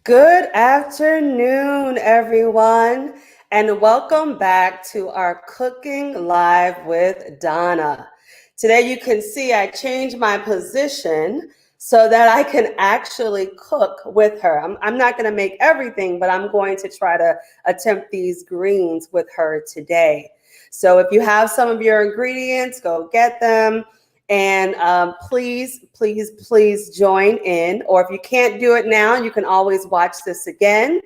Good afternoon, everyone, and welcome back to our Cooking Live with Donna. Today, you can see I changed my position so that I can actually cook with her. I'm not going to make everything, but I'm going to try to attempt these greens with her today. So if you have some of your ingredients, go get them. And please join in. Or if you can't do it now, you can always watch this again.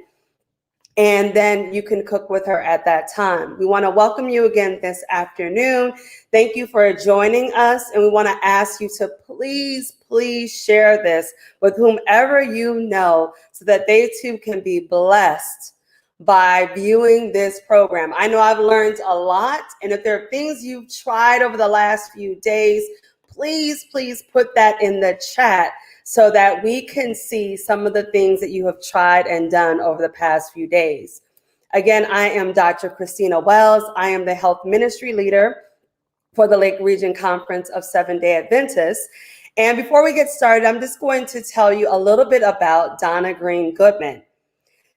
And then you can cook with her at that time. We want to welcome you again this afternoon. Thank you for joining us. And we want to ask you to please share this with whomever you know so that they too can be blessed by viewing this program. I know I've learned a lot. And if there are things you've tried over the last few days, please put that in the chat so that we can see some of the things that you have tried and done over the past few days. Again, I am Dr. Christina Wells. I am the health ministry leader for the Lake Region Conference of Seventh-day Adventists. And before we get started, I'm just going to tell you a little bit about Donna Green-Goodman.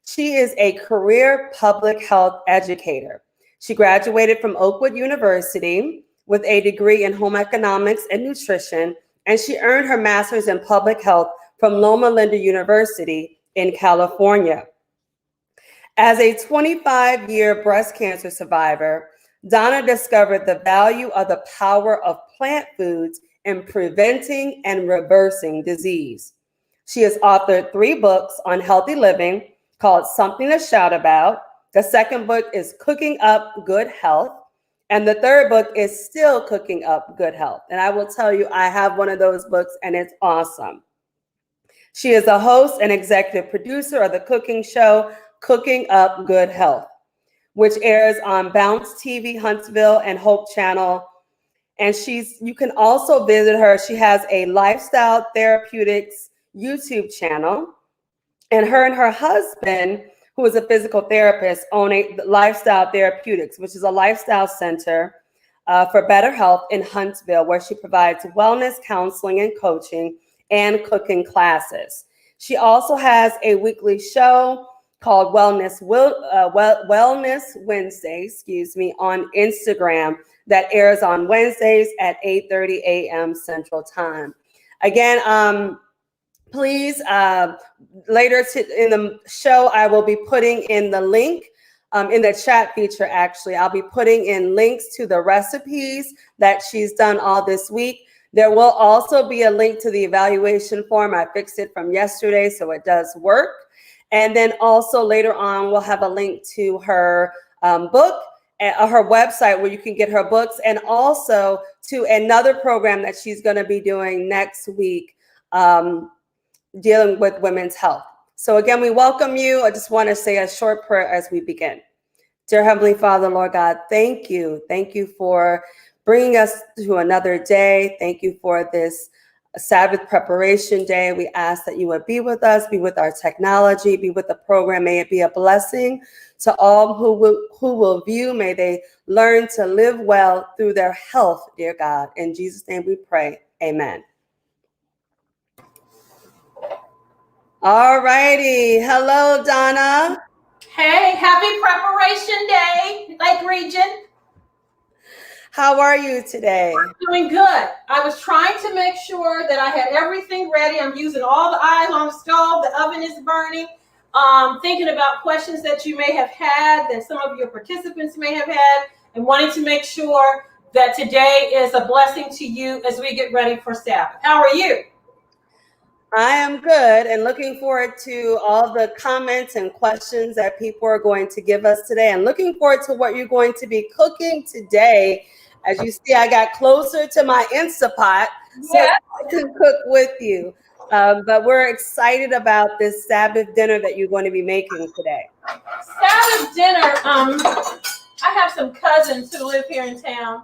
She is a career public health educator. She graduated from Oakwood University with a degree in home economics and nutrition, and she earned her master's in public health from Loma Linda University in California. As a 25-year breast cancer survivor, Donna discovered the value of the power of plant foods in preventing and reversing disease. She has authored 3 books on healthy living called Something to Shout About. The second book is Cooking Up Good Health. And the third book is Still Cooking Up Good Health. And I will tell you, I have one of those books and it's awesome. She is a host and executive producer of the cooking show, Cooking Up Good Health, which airs on Bounce TV, Huntsville, and Hope Channel. And you can also visit her. She has a lifestyle therapeutics YouTube channel. And her husband, who is a physical therapist, own a Lifestyle Therapeutics, which is a lifestyle center for better health in Huntsville, where she provides wellness counseling and coaching and cooking classes. She also has a weekly show called Wellness Wednesday, on Instagram that airs on Wednesdays at 8:30 a.m. Central Time. Again, please, later in the show, I will be putting in the link in the chat feature, actually. I'll be putting in links to the recipes that she's done all this week. There will also be a link to the evaluation form. I fixed it from yesterday, so it does work. And then also later on, we'll have a link to her book, her website where you can get her books, and also to another program that she's going to be doing next week, dealing with women's health. So again, we welcome you. I just want to say a short prayer as we begin. Dear Heavenly Father, Lord God, thank you. Thank you for bringing us to another day. Thank you for this Sabbath preparation day. We ask that you would be with us, be with our technology, be with the program. May it be a blessing to all who will view. May they learn to live well through their health, dear God. In Jesus' name we pray. Amen. All righty. Hello, Donna. Hey, happy preparation day, Lake Region. How are you today? I'm doing good. I was trying to make sure that I had everything ready. I'm using all the eyes on the stove. The oven is burning. Thinking about questions that you may have had, that some of your participants may have had, and wanting to make sure that today is a blessing to you as we get ready for Sabbath. How are you? I am good and looking forward to all the comments and questions that people are going to give us today, and looking forward to what you're going to be cooking today. As you see, I got closer to my Instapot so I can cook with you. But we're excited about this Sabbath dinner that you're going to be making today. Sabbath dinner, I have some cousins who live here in town,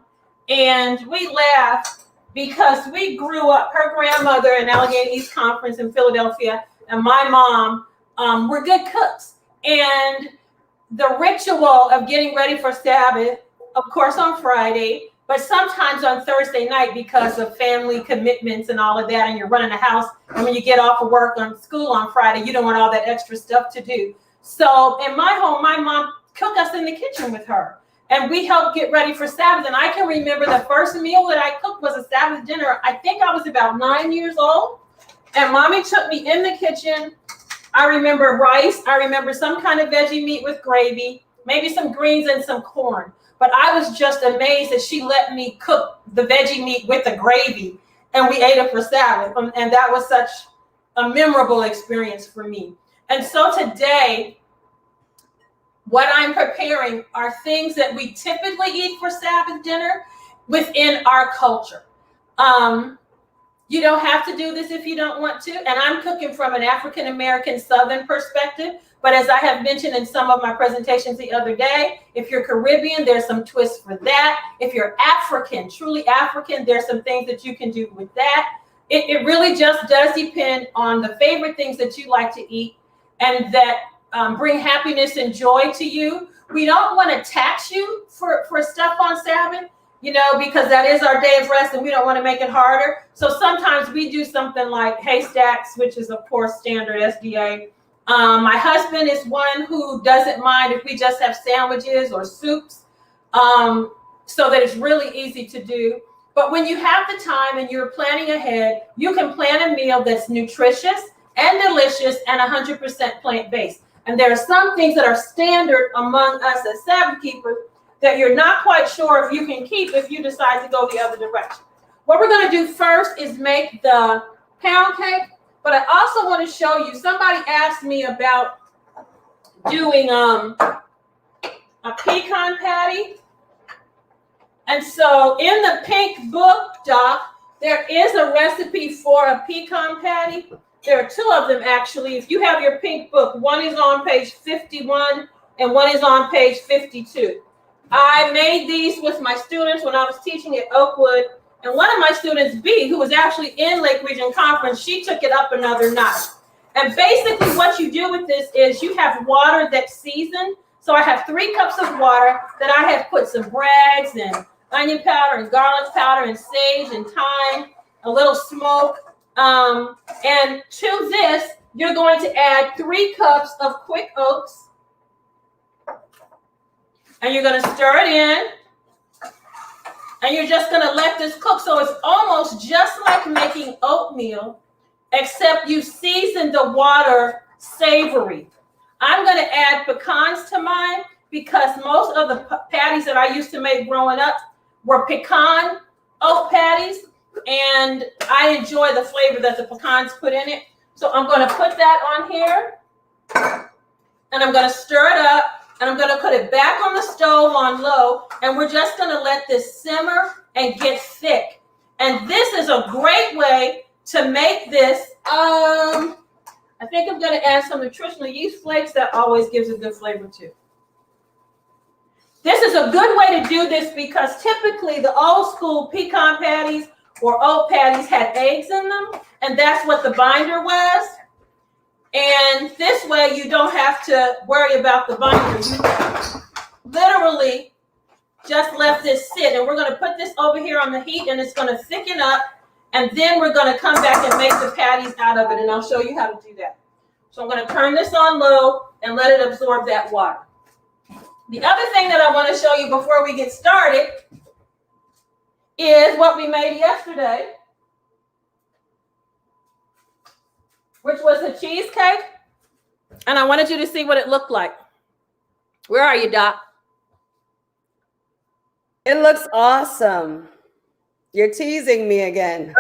and we laugh because we grew up, her grandmother in Allegheny East Conference in Philadelphia, and my mom were good cooks. And the ritual of getting ready for Sabbath, of course, on Friday, But sometimes on Thursday night, because of family commitments and all of that, and you're running a house, and when you get off of work on school on Friday, you don't want all that extra stuff to do. So in my home, my mom cooked us in the kitchen with her, and we helped get ready for Sabbath. And I can remember the first meal that I cooked was a Sabbath dinner. I think I was about 9 years old, and Mommy took me in the kitchen. I remember rice. I remember some kind of veggie meat with gravy, maybe some greens and some corn. But I was just amazed that she let me cook the veggie meat with the gravy, and we ate it for Sabbath. And that was such a memorable experience for me. And so today, what I'm preparing are things that we typically eat for Sabbath dinner within our culture. You don't have to do this if you don't want to. And I'm cooking from an African-American Southern perspective. But as I have mentioned in some of my presentations the other day, if you're Caribbean, there's some twists for that. If you're African, truly African, there's some things that you can do with that. It really just does depend on the favorite things that you like to eat and that bring happiness and joy to you. We don't want to tax you for stuff on Sabbath, because that is our day of rest and we don't want to make it harder. So sometimes we do something like haystacks, which is of course standard SDA. My husband is one who doesn't mind if we just have sandwiches or soups, so that it's really easy to do. But when you have the time and you're planning ahead, you can plan a meal that's nutritious and delicious and 100% plant-based. And there are some things that are standard among us as Sabbath keepers that you're not quite sure if you can keep if you decide to go the other direction. What we're going to do first is make the pound cake, but I also want to show you, somebody asked me about doing a pecan patty. And so in the pink book, Doc, there is a recipe for a pecan patty. There are two of them, actually. If you have your pink book, one is on page 51 and one is on page 52. I made these with my students when I was teaching at Oakwood. And one of my students, B, who was actually in Lake Region Conference, she took it up another notch. And basically what you do with this is you have water that's seasoned. So I have 3 cups of water that I have put some brags and onion powder and garlic powder and sage and thyme, a little smoke. And to this, you're going to add 3 cups of quick oats. And you're going to stir it in. And you're just going to let this cook. So it's almost just like making oatmeal, except you season the water savory. I'm going to add pecans to mine because most of the patties that I used to make growing up were pecan oat patties. And I enjoy the flavor that the pecans put in it. So I'm going to put that on here. And I'm going to stir it up. And I'm going to put it back on the stove on low. And we're just going to let this simmer and get thick. And this is a great way to make this. I think I'm going to add some nutritional yeast flakes. That always gives a good flavor too. This is a good way to do this because typically the old school pecan patties or oat patties had eggs in them. And that's what the binder was. And this way you don't have to worry about the binder. You literally just let this sit. And we're going to put this over here on the heat and it's going to thicken up. And then we're going to come back and make the patties out of it. And I'll show you how to do that. So I'm going to turn this on low and let it absorb that water. The other thing that I want to show you before we get started is what we made yesterday, which was a cheesecake. And I wanted you to see what it looked like. Where are you, Doc? It looks awesome. You're teasing me again.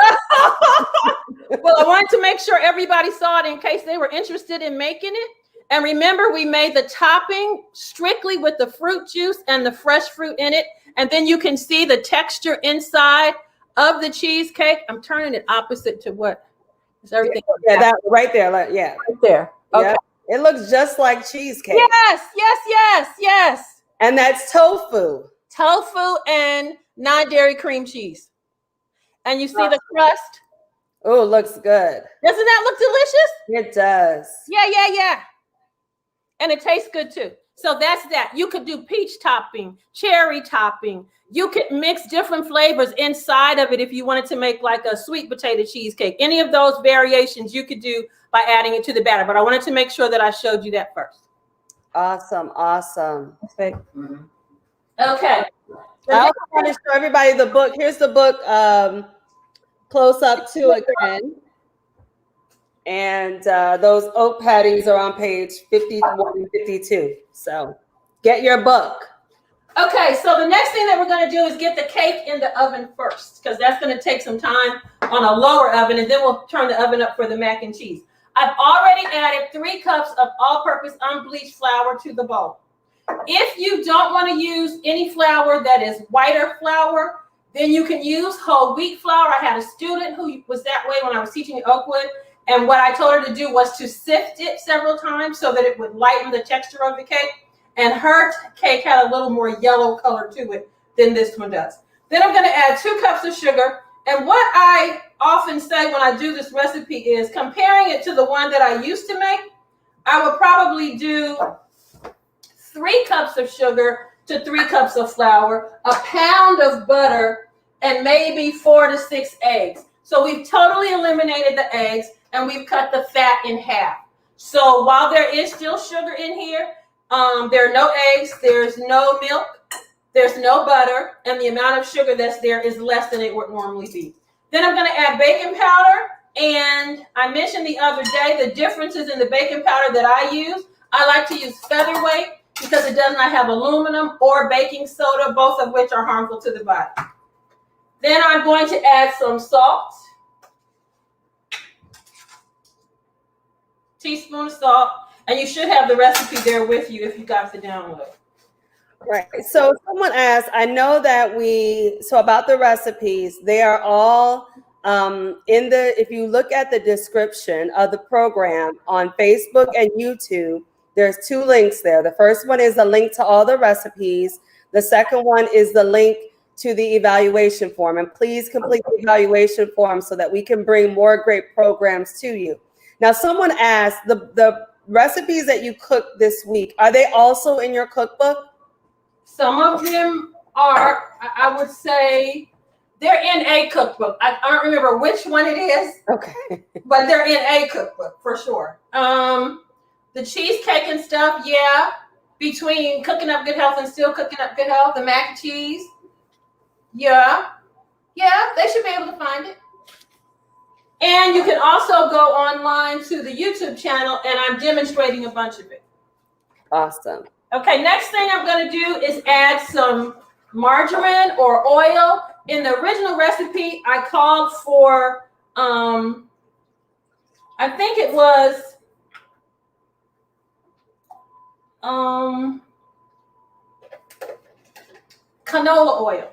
Well, I wanted to make sure everybody saw it in case they were interested in making it. And remember, we made the topping strictly with the fruit juice and the fresh fruit in it. And then you can see the texture inside of the cheesecake. I'm turning it opposite to what is everything. Yeah, that right there. Yeah. Right there. Okay. Yeah. It looks just like cheesecake. Yes, yes, yes, yes. And that's tofu. Tofu and non-dairy cream cheese. And you see the crust? Oh, looks good. Doesn't that look delicious? It does. Yeah, yeah, yeah. and it tastes good too. So that's that. You could do peach topping, cherry topping. You could mix different flavors inside of it if you wanted to make like a sweet potato cheesecake. Any of those variations you could do by adding it to the batter. But I wanted to make sure that I showed you that first. Awesome. Okay. I also want to show everybody the book. Here's the book, close up to again. And those oat patties are on page 51 and 52. So get your book. Okay, so the next thing that we're going to do is get the cake in the oven first, because that's going to take some time on a lower oven, and then we'll turn the oven up for the mac and cheese. I've already added 3 cups of all-purpose unbleached flour to the bowl. If you don't want to use any flour that is whiter flour, then you can use whole wheat flour. I had a student who was that way when I was teaching at Oakwood, and what I told her to do was to sift it several times so that it would lighten the texture of the cake. And her cake had a little more yellow color to it than this one does. Then I'm going to add 2 cups of sugar. And what I often say when I do this recipe is, comparing it to the one that I used to make, I would probably do 3 cups of sugar to 3 cups of flour, a pound of butter, and maybe 4 to 6 eggs. So we've totally eliminated the eggs, and we've cut the fat in half. So while there is still sugar in here, there are no eggs, there's no milk, there's no butter, and the amount of sugar that's there is less than it would normally be. Then I'm going to add baking powder, and I mentioned the other day the differences in the baking powder that I use. I like to use featherweight because it does not have aluminum or baking soda, both of which are harmful to the body. Then I'm going to add some salt, teaspoon of salt. And you should have the recipe there with you if you got the download. Right. So someone asked, I know that about the recipes, they are all if you look at the description of the program on Facebook and YouTube, there's 2 links there. The first one is a link to all the recipes. The second one is the link to the evaluation form. And please complete the evaluation form so that we can bring more great programs to you. Now, someone asked, the recipes that you cooked this week, are they also in your cookbook? Some of them are. I would say they're in a cookbook. I don't remember which one it is. Okay. But they're in a cookbook for sure. The cheesecake and stuff, yeah. Between Cooking Up Good Health and Still Cooking Up Good Health, the mac and cheese. Yeah. Yeah, they should be able to find it. And you can also go online to the YouTube channel, and I'm demonstrating a bunch of it. Awesome. Okay, next thing I'm going to do is add some margarine or oil. In the original recipe, I called for, I think it was canola oil.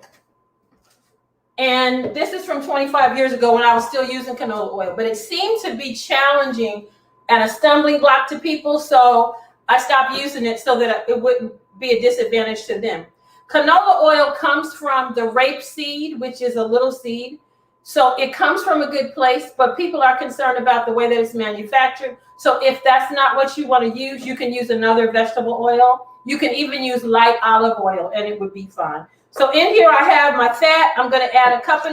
And this is from 25 years ago when I was still using canola oil, but it seemed to be challenging and a stumbling block to people, so I stopped using it so that it wouldn't be a disadvantage to them. Canola oil comes from the rape seed, which is a little seed. So it comes from a good place, but people are concerned about the way that it's manufactured. So if that's not what you want to use, you can use another vegetable oil. You can even use light olive oil, and it would be fine. So in here I have my fat. I'm going to add 1.5 cups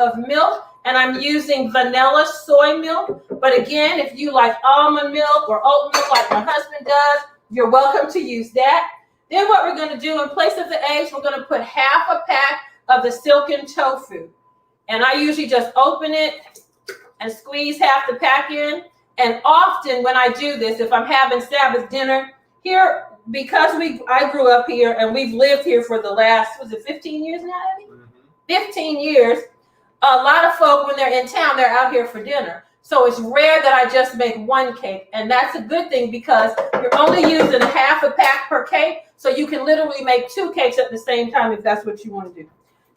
of milk, and I'm using vanilla soy milk. But again, if you like almond milk or oat milk like my husband does, you're welcome to use that. Then what we're going to do, in place of the eggs, we're going to put 1/2 pack of the silken tofu. And I usually just open it and squeeze 1/2 the pack in. And often when I do this, if I'm having Sabbath dinner here, because I grew up here and we've lived here for the last, 15 years now, Abby? 15 years. A lot of folk, when they're in town, they're out here for dinner. So it's rare that I just make one cake. And that's a good thing because you're only using 1/2 pack per cake. So you can literally make 2 cakes at the same time if that's what you want to do.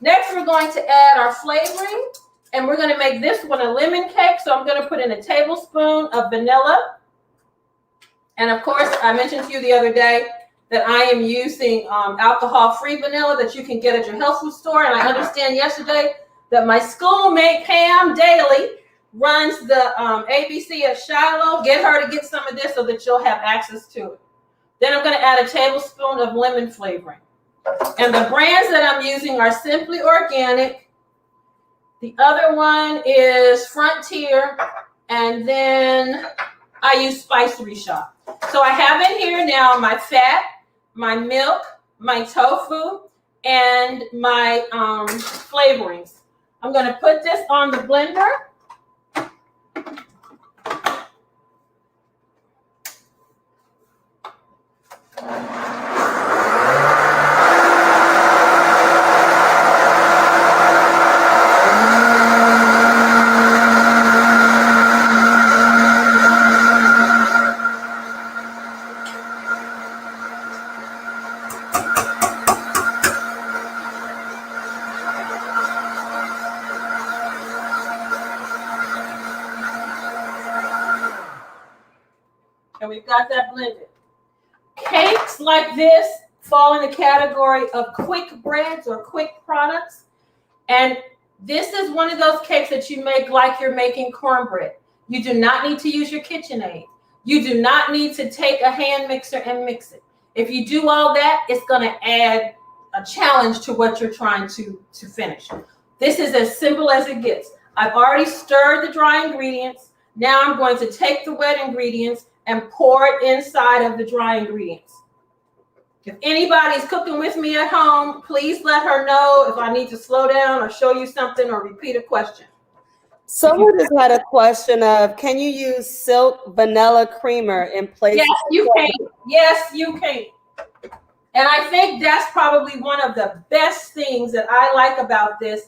Next, we're going to add our flavoring. And we're going to make this one a lemon cake. So I'm going to put in 1 tablespoon of vanilla. And of course, I mentioned to you the other day that I am using alcohol-free vanilla that you can get at your health food store. And I understand yesterday that my schoolmate Pam Daly runs the ABC at Shiloh. Get her to get some of this so that you'll have access to it. Then I'm going to add a tablespoon of lemon flavoring. And the brands that I'm using are Simply Organic. The other one is Frontier. And then I use Spicery Shop. So I have in here now my fat, my milk, my tofu, and my flavorings. I'm going to put this on the blender. And we've got that blended. Cakes like this fall in the category of quick breads or quick products. And this is one of those cakes that you make like you're making cornbread. You do not need to use your KitchenAid. You do not need to take a hand mixer and mix it. If you do all that, it's going to add a challenge to what you're trying to finish. This is as simple as it gets. I've already stirred the dry ingredients. Now I'm going to take the wet ingredients and pour it inside of the dry ingredients. If anybody's cooking with me at home, please let her know if I need to slow down or show you something or repeat a question. Someone just had a question of, can you use silk vanilla creamer in place? Yes, you can. Yes, you can. And I think that's probably one of the best things that I like about this,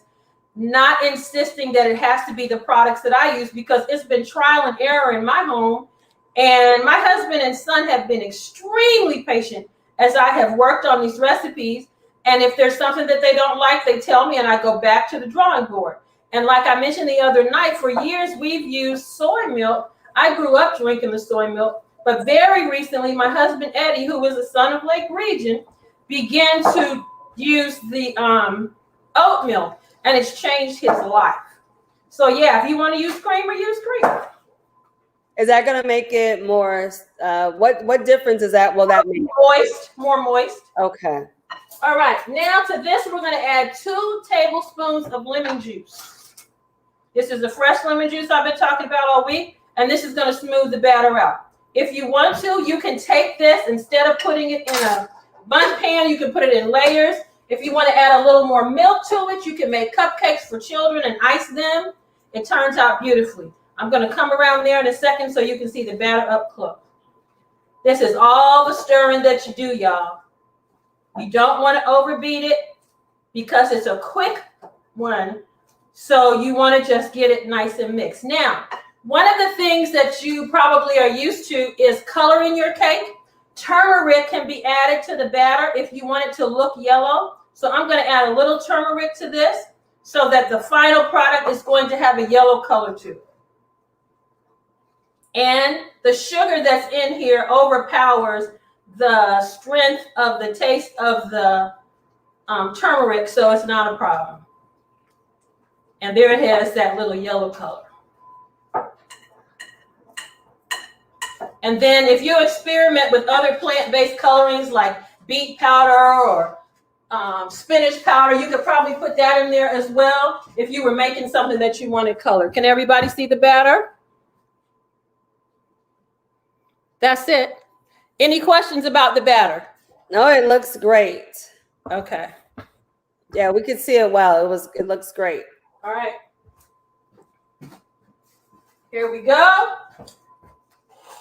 not insisting that it has to be the products that I use, because it's been trial and error in my home. And my husband and son have been extremely patient as I have worked on these recipes. And if there's something that they don't like, they tell me, and I go back to the drawing board. And like I mentioned the other night, for years we've used soy milk. I grew up drinking the soy milk, but very recently my husband Eddie, who is a son of Lake Region, began to use the oat milk, and it's changed his life. So yeah, if you want to use creamer, use creamer. Is that going to make it more, what difference is that? Will that make? More moist. Okay. All right, now to this, we're going to add 2 tablespoons of lemon juice. This is the fresh lemon juice I've been talking about all week, and this is going to smooth the batter out. If you want to, you can take this, instead of putting it in a bun pan, you can put it in layers. If you want to add a little more milk to it, you can make cupcakes for children and ice them. It turns out beautifully. I'm going to come around there in a second so you can see the batter up close. This is all the stirring that you do, y'all. You don't want to overbeat it because it's a quick one. So you want to just get it nice and mixed. Now, one of the things that you probably are used to is coloring your cake. Turmeric can be added to the batter if you want it to look yellow. So I'm going to add a little turmeric to this so that the final product is going to have a yellow color to it. And the sugar that's in here overpowers the strength of the taste of the turmeric, so it's not a problem. And there it has that little yellow color. And then if you experiment with other plant-based colorings like beet powder or spinach powder, you could probably put that in there as well if you were making something that you wanted color. Can everybody see the batter? That's it. Any questions about the batter? No, it looks great. Okay. Yeah, we could see it well. It looks great. All right. Here we go.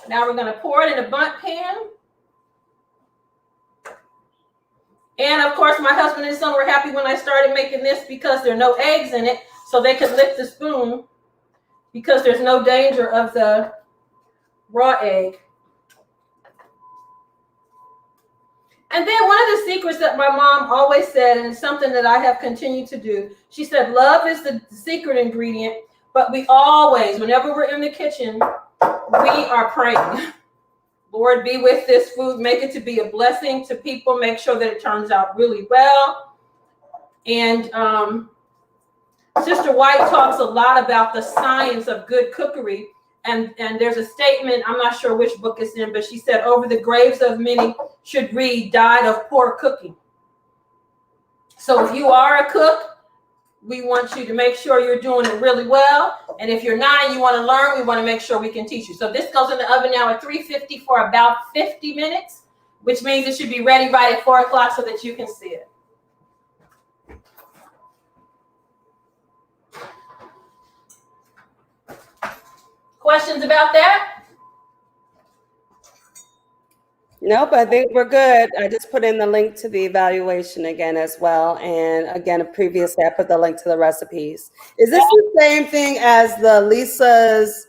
Now we're going to pour it in a bundt pan. And of course, my husband and son were happy when I started making this because there are no eggs in it, so they could lick the spoon because there's no danger of the raw egg. And then one of the secrets that my mom always said, and it's something that I have continued to do, she said, love is the secret ingredient, but we always, whenever we're in the kitchen, we are praying. Lord, be with this food, make it to be a blessing to people, make sure that it turns out really well. And Sister White talks a lot about the science of good cookery, And there's a statement, I'm not sure which book it's in, but she said, over the graves of many should read, died of poor cooking. So if you are a cook, we want you to make sure you're doing it really well. And if you're not and you want to learn, we want to make sure we can teach you. So this goes in the oven now at 350 for about 50 minutes, which means it should be ready right at 4 o'clock so that you can see it. Questions about that? Nope, I think we're good. I just put in the link to the evaluation again as well. And again, previously I put the link to the recipes. Is this the same thing as the Lisa's?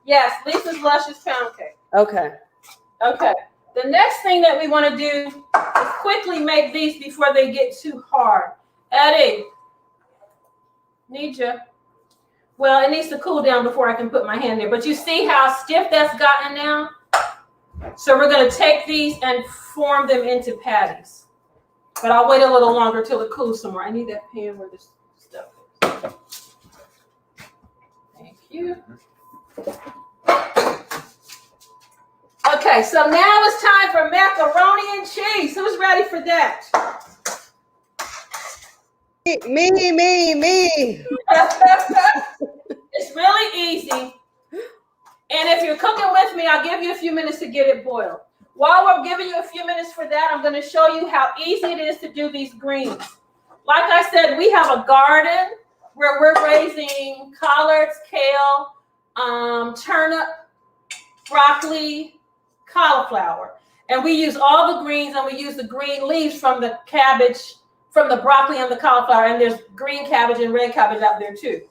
Yes, Lisa's Luscious Pound Cake. Okay. Okay. The next thing that we want to do is quickly make these before they get too hard. Eddie, need you. Well, it needs to cool down before I can put my hand there. But you see how stiff that's gotten now? So we're going to take these and form them into patties. But I'll wait a little longer till it cools some more. I need that pan where this stuff is. Thank you. Okay, so now it's time for macaroni and cheese. Who's ready for that? Me. It's really easy. And if you're cooking with me, I'll give you a few minutes to get it boiled. While we're giving you a few minutes for that, I'm going to show you how easy it is to do these greens. Like I said, we have a garden where we're raising collards, kale, turnip, broccoli, cauliflower. And we use all the greens, and we use the green leaves from the cabbage, from the broccoli and the cauliflower. And there's green cabbage and red cabbage out there too.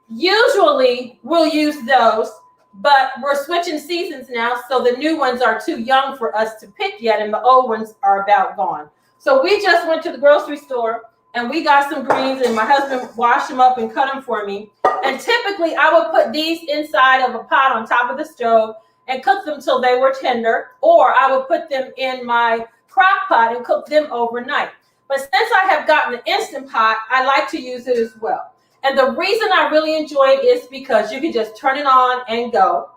Usually we'll use those, but we're switching seasons now, so the new ones are too young for us to pick yet, and the old ones are about gone. So we just went to the grocery store and we got some greens, and my husband washed them up and cut them for me. And typically I would put these inside of a pot on top of the stove and cook them till they were tender, or I would put them in my crock pot and cook them overnight. But since I have gotten the Instant Pot, I like to use it as well. And the reason I really enjoy it is because you can just turn it on and go.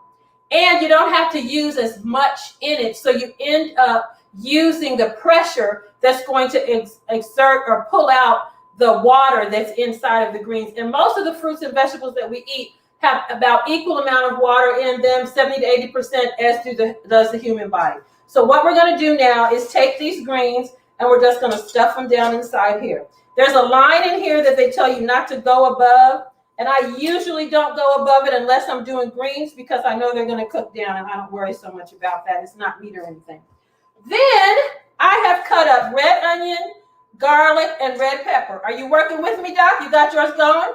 And you don't have to use as much in it. So you end up using the pressure that's going to exert or pull out the water that's inside of the greens. And most of the fruits and vegetables that we eat have about equal amount of water in them, 70 to 80%, as does the human body. So what we're going to do now is take these greens and we're just going to stuff them down inside here. There's a line in here that they tell you not to go above, and I usually don't go above it unless I'm doing greens because I know they're going to cook down, and I don't worry so much about that. It's not meat or anything. Then I have cut up red onion, garlic, and red pepper. Are you working with me, Doc? You got yours going?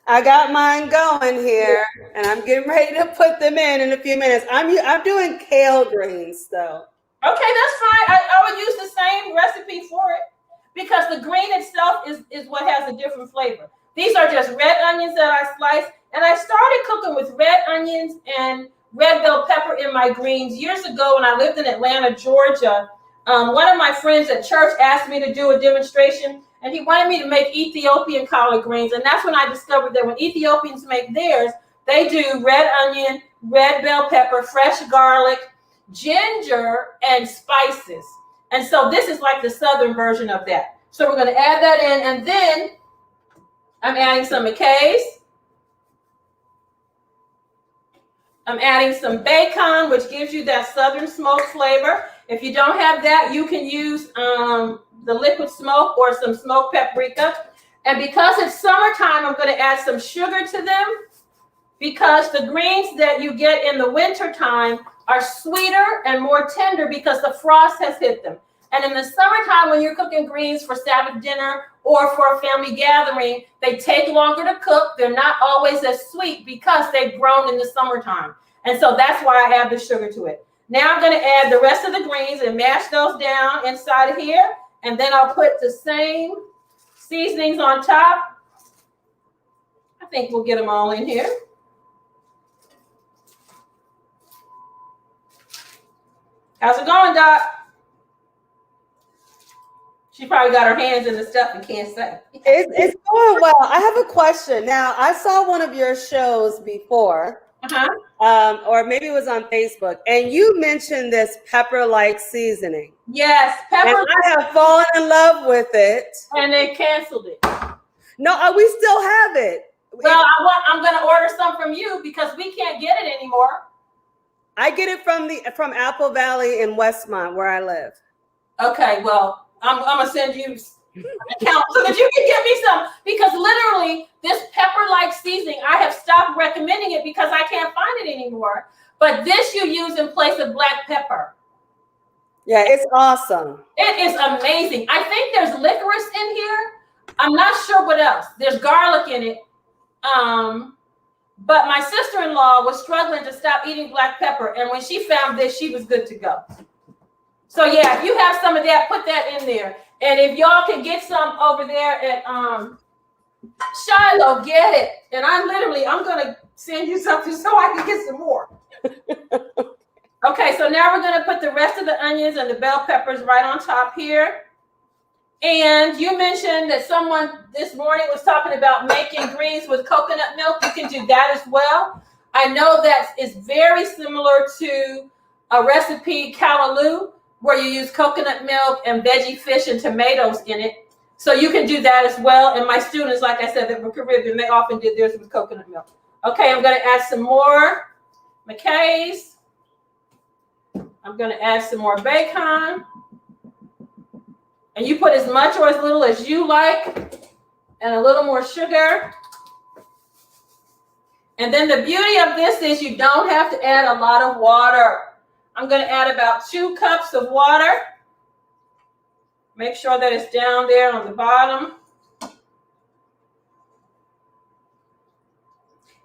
I got mine going here, and I'm getting ready to put them in a few minutes. I'm doing kale greens, though. Okay, that's fine. I would use the same recipe for it because the green itself is what has a different flavor. These are just red onions that I sliced, and I started cooking with red onions and red bell pepper in my greens years ago when I lived in Atlanta, Georgia. One of my friends at church asked me to do a demonstration, and he wanted me to make Ethiopian collard greens, and that's when I discovered that when Ethiopians make theirs, they do red onion, red bell pepper, fresh garlic, ginger, and spices. And so this is like the southern version of that. So we're going to add that in, and then I'm adding some McKay's. I'm adding some bacon, which gives you that southern smoked flavor. If you don't have that, you can use the liquid smoke or some smoked paprika. And because it's summertime, I'm going to add some sugar to them because the greens that you get in the wintertime are sweeter and more tender because the frost has hit them. And in the summertime, when you're cooking greens for Sabbath dinner or for a family gathering, they take longer to cook. They're not always as sweet because they've grown in the summertime. And so that's why I add the sugar to it. Now I'm going to add the rest of the greens and mash those down inside of here. And then I'll put the same seasonings on top. I think we'll get them all in here. How's it going, Doc? She probably got her hands in the stuff and can't say. It's going well. I have a question. Now, I saw one of your shows before, or maybe it was on Facebook, and you mentioned this pepper-like seasoning. Yes, pepper. And I have fallen in love with it. And they canceled it. No, we still have it. Well, I'm going to order some from you because we can't get it anymore. I get it from Apple Valley in Westmont, where I live. Okay, well, I'm going to send you an account so that you can get me some, because literally this pepper-like seasoning, I have stopped recommending it because I can't find it anymore. But this you use in place of black pepper. Yeah, it's awesome. It is amazing. I think there's licorice in here. I'm not sure what else. There's garlic in it. But my sister-in-law was struggling to stop eating black pepper, and when she found this, she was good to go. So yeah, if you have some of that, put that in there. And if y'all can get some over there at Shiloh, get it. And I'm gonna send you something so I can get some more. Okay, so now we're gonna put the rest of the onions and the bell peppers right on top here. And you mentioned that someone this morning was talking about making greens with coconut milk. You can do that as well. I know that is very similar to a recipe, callaloo, where you use coconut milk and veggie fish and tomatoes in it. So you can do that as well. And my students, like I said, that were Caribbean, they often did theirs with coconut milk. Okay, I'm going to add some more McKay's. I'm going to add some more bacon. And you put as much or as little as you like, and a little more sugar. And then the beauty of this is you don't have to add a lot of water. I'm going to add about 2 cups of water. Make sure that it's down there on the bottom.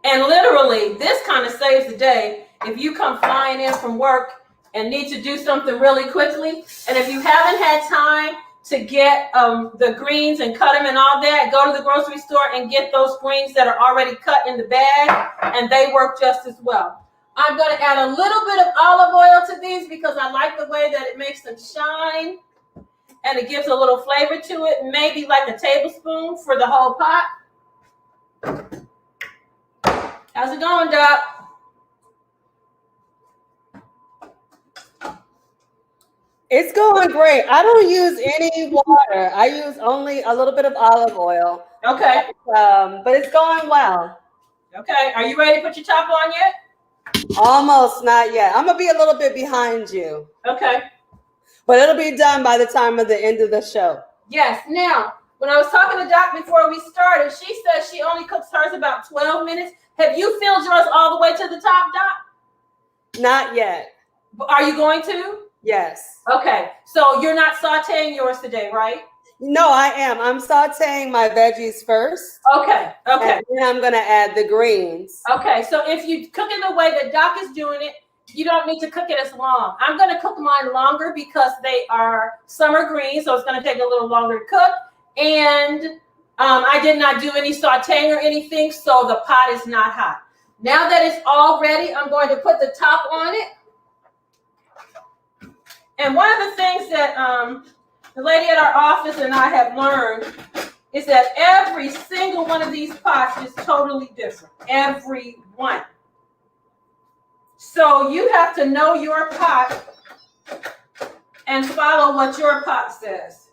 And literally, this kind of saves the day if you come flying in from work and need to do something really quickly. And if you haven't had time to get the greens and cut them and all that, go to the grocery store and get those greens that are already cut in the bag, and they work just as well. I'm going to add a little bit of olive oil to these because I like the way that it makes them shine, and it gives a little flavor to it, maybe like a tablespoon for the whole pot. How's it going, Doc? It's going great. I don't use any water. I use only a little bit of olive oil. Okay. But it's going well. Okay. Are you ready to put your top on yet? Almost, not yet. I'm going to be a little bit behind you. Okay. But it'll be done by the time of the end of the show. Yes. Now, when I was talking to Doc before we started, she said she only cooks hers about 12 minutes. Have you filled yours all the way to the top, Doc? Not yet. Are you going to? Yes. Okay. So you're not sauteing yours today, right? No, I am. I'm sauteing my veggies first. Okay. Okay. And then I'm going to add the greens. Okay. So if you cook it the way that Doc is doing it, you don't need to cook it as long. I'm going to cook mine longer because they are summer greens, so it's going to take a little longer to cook. And I did not do any sauteing or anything, so the pot is not hot. Now that it's all ready, I'm going to put the top on it. And one of the things that the lady at our office and I have learned is that every single one of these pots is totally different. Every one. So you have to know your pot and follow what your pot says.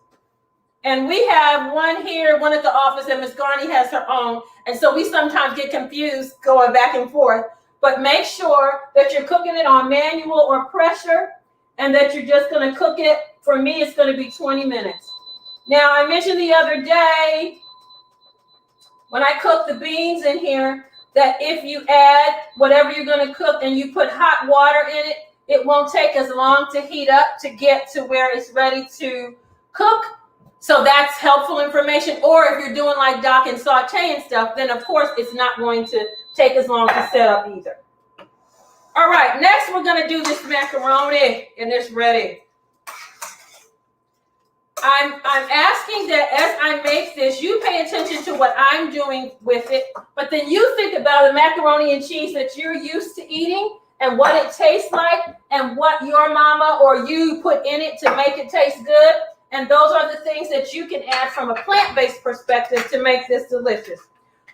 And we have one here, one at the office, and Ms. Garney has her own. And so we sometimes get confused going back and forth. But make sure that you're cooking it on manual or pressure, and that you're just going to cook it. For me, it's going to be 20 minutes. Now, I mentioned the other day when I cooked the beans in here that if you add whatever you're going to cook and you put hot water in it, it won't take as long to heat up to get to where it's ready to cook. So that's helpful information. Or if you're doing like Doc and saute and stuff, then of course it's not going to take as long to set up either. All right, next we're going to do this macaroni, and it's ready. I'm asking that as I make this, you pay attention to what I'm doing with it, but then you think about the macaroni and cheese that you're used to eating and what it tastes like and what your mama or you put in it to make it taste good, And those are the things that you can add from a plant-based perspective to make this delicious.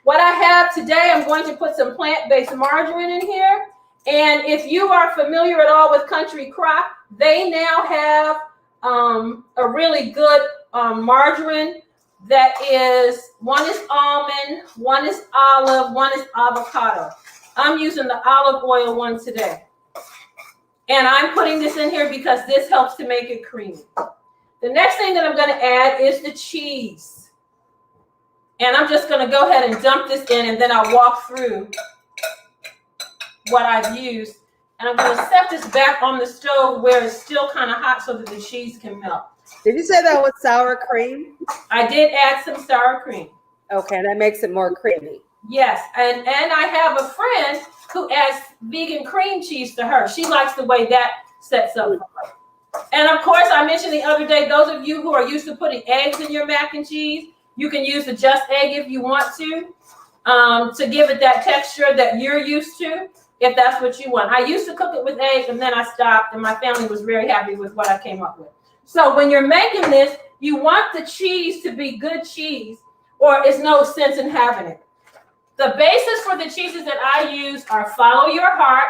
What I have today, I'm going to put some plant-based margarine in here. And if you are familiar at all with Country Crock, they now have a really good margarine that is, one is almond, one is olive, one is avocado. I'm using the olive oil one today. And I'm putting this in here because this helps to make it creamy. The next thing that I'm going to add is the cheese. And I'm just going to go ahead and dump this in, and then I'll walk through what I've used. And I'm going to set this back on the stove where it's still kind of hot so that the cheese can melt. Did you say that was sour cream? I did add some sour cream. Okay, that makes it more creamy. Yes, and I have a friend who adds vegan cream cheese to her. She likes the way that sets up for her. And of course, I mentioned the other day, those of you who are used to putting eggs in your mac and cheese, you can use the just egg if you want to give it that texture that you're used to, if that's what you want. I used to cook it with eggs, and then I stopped, and my family was very happy with what I came up with. So when you're making this, you want the cheese to be good cheese, or it's no sense in having it. The basis for the cheeses that I use are Follow Your Heart,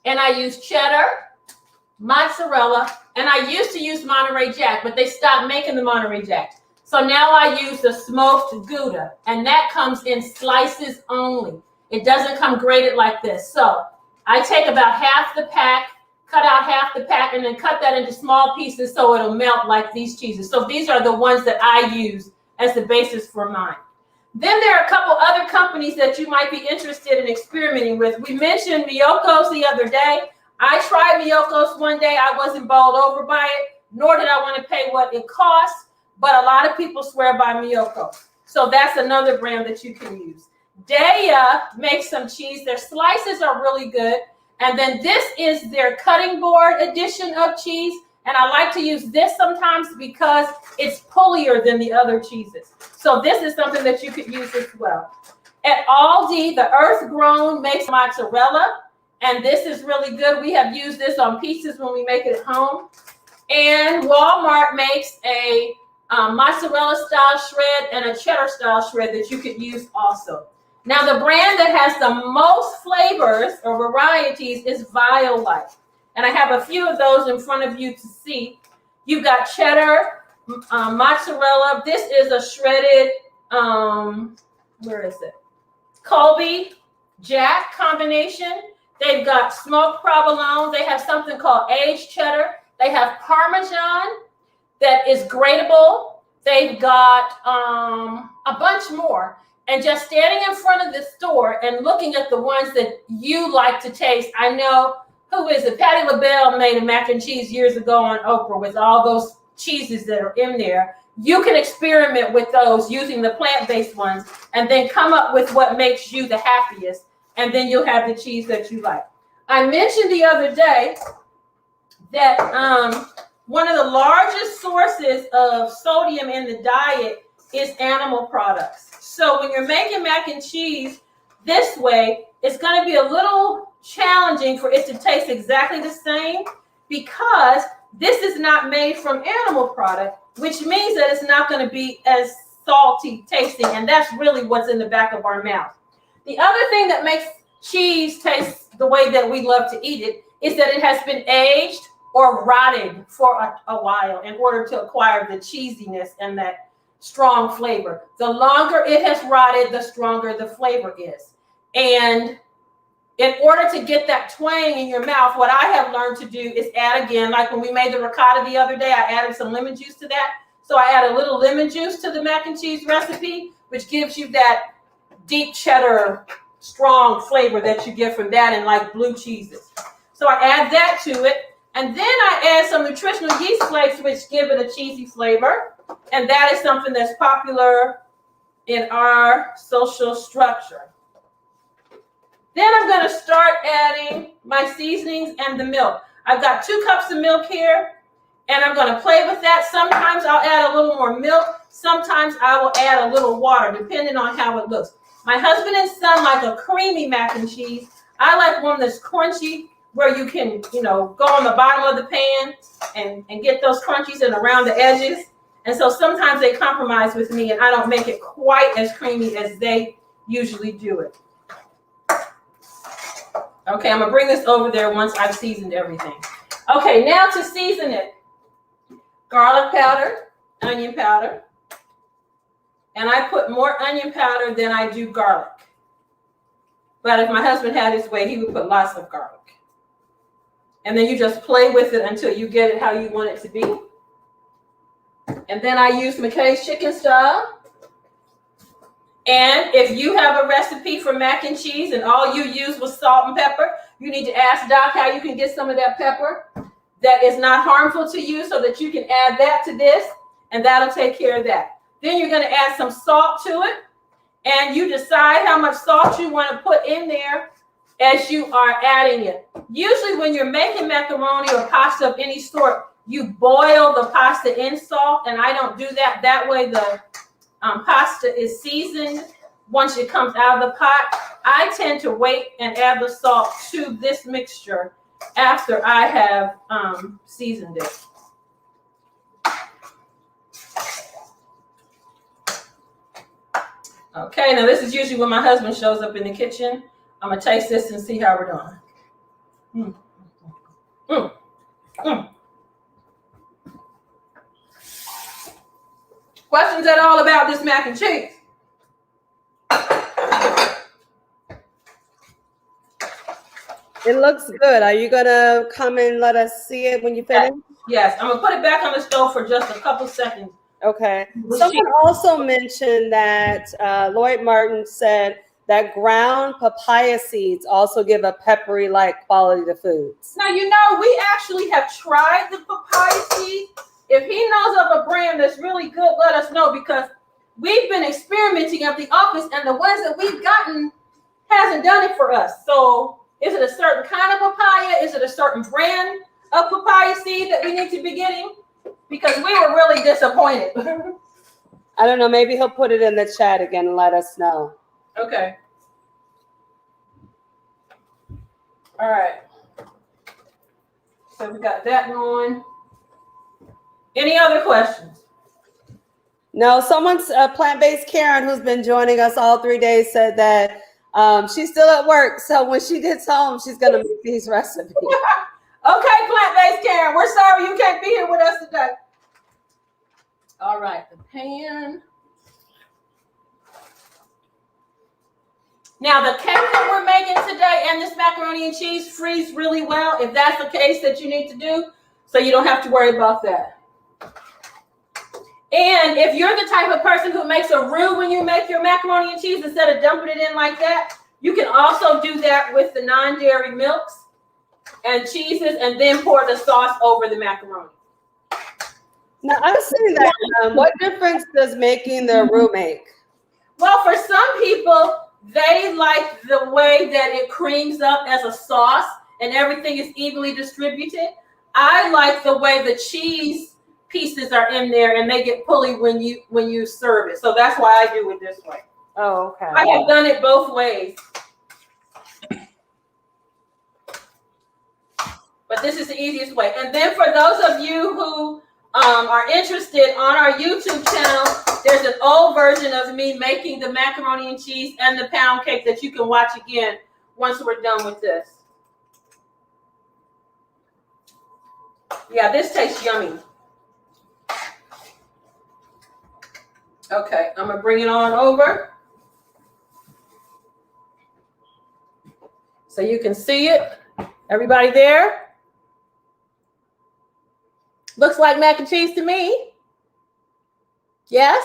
and I use cheddar, mozzarella, and I used to use Monterey Jack, but they stopped making the Monterey Jack. So now I use the smoked Gouda, and that comes in slices only. It doesn't come grated like this. So I take about half the pack, cut out half the pack, and then cut that into small pieces so it'll melt like these cheeses. So these are the ones that I use as the basis for mine. Then there are a couple other companies that you might be interested in experimenting with. We mentioned Miyoko's the other day. I tried Miyoko's one day. I wasn't bowled over by it, nor did I want to pay what it costs, but a lot of people swear by Miyoko. So that's another brand that you can use. Daya makes some cheese. Their slices are really good. And then this is their cutting board edition of cheese. And I like to use this sometimes because it's pullier than the other cheeses. So this is something that you could use as well. At Aldi, the Earth Grown makes mozzarella. And this is really good. We have used this on pizzas when we make it at home. And Walmart makes a mozzarella style shred and a cheddar style shred that you could use also. Now the brand that has the most flavors or varieties is Violife. And I have a few of those in front of you to see. You've got cheddar, mozzarella. This is a shredded, where is it? Colby Jack combination. They've got smoked provolone. They have something called aged cheddar. They have Parmesan that is grateable. They've got a bunch more. And just standing in front of the store and looking at the ones that you like to taste, I know, who is it? Patti LaBelle made a mac and cheese years ago on Oprah with all those cheeses that are in there. You can experiment with those using the plant-based ones and then come up with what makes you the happiest, and then you'll have the cheese that you like. I mentioned the other day that one of the largest sources of sodium in the diet is animal products. So when you're making mac and cheese this way, it's going to be a little challenging for it to taste exactly the same because this is not made from animal product, which means that it's not going to be as salty tasting, and that's really what's in the back of our mouth. The other thing that makes cheese taste the way that we love to eat it is that it has been aged or rotted for a while in order to acquire the cheesiness and that strong flavor. The longer it has rotted, the stronger the flavor is. And in order to get that twang in your mouth, what I have learned to do is add again, like when we made the ricotta the other day, I added some lemon juice to that. So I add a little lemon juice to the mac and cheese recipe, which gives you that deep cheddar, strong flavor that you get from that and like blue cheeses. So I add that to it. And then I add some nutritional yeast flakes, which give it a cheesy flavor. And that is something that's popular in our social structure. Then I'm going to start adding my seasonings and the milk. I've got 2 cups of milk here, and I'm going to play with that. Sometimes I'll add a little more milk. Sometimes I will add a little water, depending on how it looks. My husband and son like a creamy mac and cheese. I like one that's crunchy where you can, go on the bottom of the pan and get those crunchies and around the edges. And so sometimes they compromise with me and I don't make it quite as creamy as they usually do it. Okay, I'm gonna bring this over there once I've seasoned everything. Okay, now to season it. Garlic powder, onion powder. And I put more onion powder than I do garlic. But if my husband had his way, he would put lots of garlic. And then you just play with it until you get it how you want it to be. And then I use McKay's chicken style. And if you have a recipe for mac and cheese and all you used was salt and pepper, you need to ask Doc how you can get some of that pepper that is not harmful to you so that you can add that to this, and that'll take care of that. Then you're going to add some salt to it, and you decide how much salt you want to put in there as you are adding it. Usually when you're making macaroni or pasta of any sort, you boil the pasta in salt, and I don't do that. That way the pasta is seasoned once it comes out of the pot. I tend to wait and add the salt to this mixture after I have seasoned it. Okay, now this is usually when my husband shows up in the kitchen. I'm gonna taste this and see how we're doing. Questions at all about this mac and cheese? It looks good. Are you gonna come and let us see it when you finish? Yes, I'm gonna put it back on the stove for just a couple seconds. Okay. Someone also mentioned that Lloyd Martin said that ground papaya seeds also give a peppery-like quality to foods. Now, we actually have tried the papaya seed. If he knows of a brand that's really good, let us know, because we've been experimenting at the office and the ones that we've gotten hasn't done it for us. So is it a certain kind of papaya? Is it a certain brand of papaya seed that we need to be getting? Because we were really disappointed. I don't know. Maybe he'll put it in the chat again and let us know. Okay. All right. So we got that going. Any other questions? No, someone's plant-based Karen, who's been joining us all 3 days, said that she's still at work. So when she gets home, she's going to make these recipes. Okay, plant-based Karen, we're sorry you can't be here with us today. All right, the pan. Now, the cake that we're making today and this macaroni and cheese freeze really well, if that's the case that you need to do, so you don't have to worry about that. And if you're the type of person who makes a roux when you make your macaroni and cheese instead of dumping it in like that, you can also do that with the non-dairy milks and cheeses and then pour the sauce over the macaroni. Now, I was saying that, what difference does making the roux make? Well, for some people, they like the way that it creams up as a sauce and everything is evenly distributed. I like the way the cheese pieces are in there and they get pulley when you serve it. So that's why I do it this way. Oh, okay. I have done it both ways. But this is the easiest way. And then for those of you who are interested, on our YouTube channel, there's an old version of me making the macaroni and cheese and the pound cake that you can watch again once we're done with this. Yeah, this tastes yummy. Okay, I'm gonna bring it on over so you can see it. Everybody there? Looks like mac and cheese to me. Yes?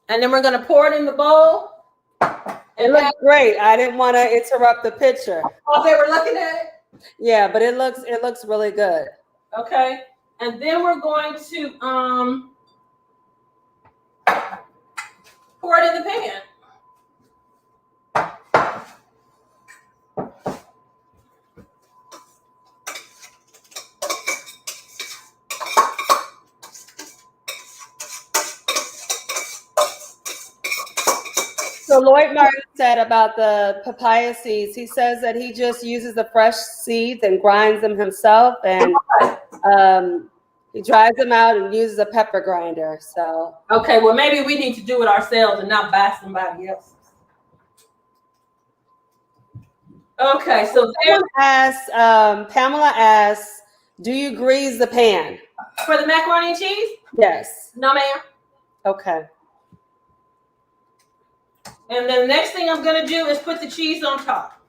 And then we're going to pour it in the bowl. It looks great. I didn't want to interrupt the picture. Oh, they were looking at it? Yeah, but it looks really good. Okay. And then we're going to pour it in the pan. So So Lloyd Martin said about the papaya seeds, he says that he just uses the fresh seeds and grinds them himself, and he dries them out and uses a pepper grinder. So okay, well maybe we need to do it ourselves and not buy somebody else's. Okay, so Pamela asks, do you grease the pan? For the macaroni and cheese? Yes. No, ma'am. Okay. And then the next thing I'm going to do is put the cheese on top.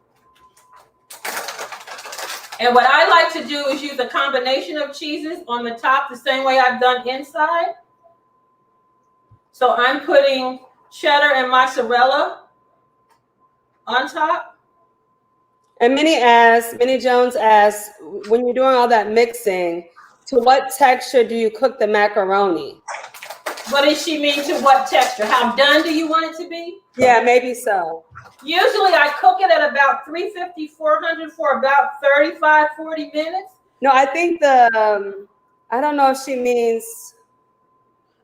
And what I like to do is use a combination of cheeses on the top the same way I've done inside. So I'm putting cheddar and mozzarella on top. And Minnie Jones asks, when you're doing all that mixing, to what texture do you cook the macaroni? What does she mean to what texture? How done do you want it to be? Yeah, maybe so. Usually I cook it at about 350, 400 for about 35, 40 minutes. No, I think I don't know if she means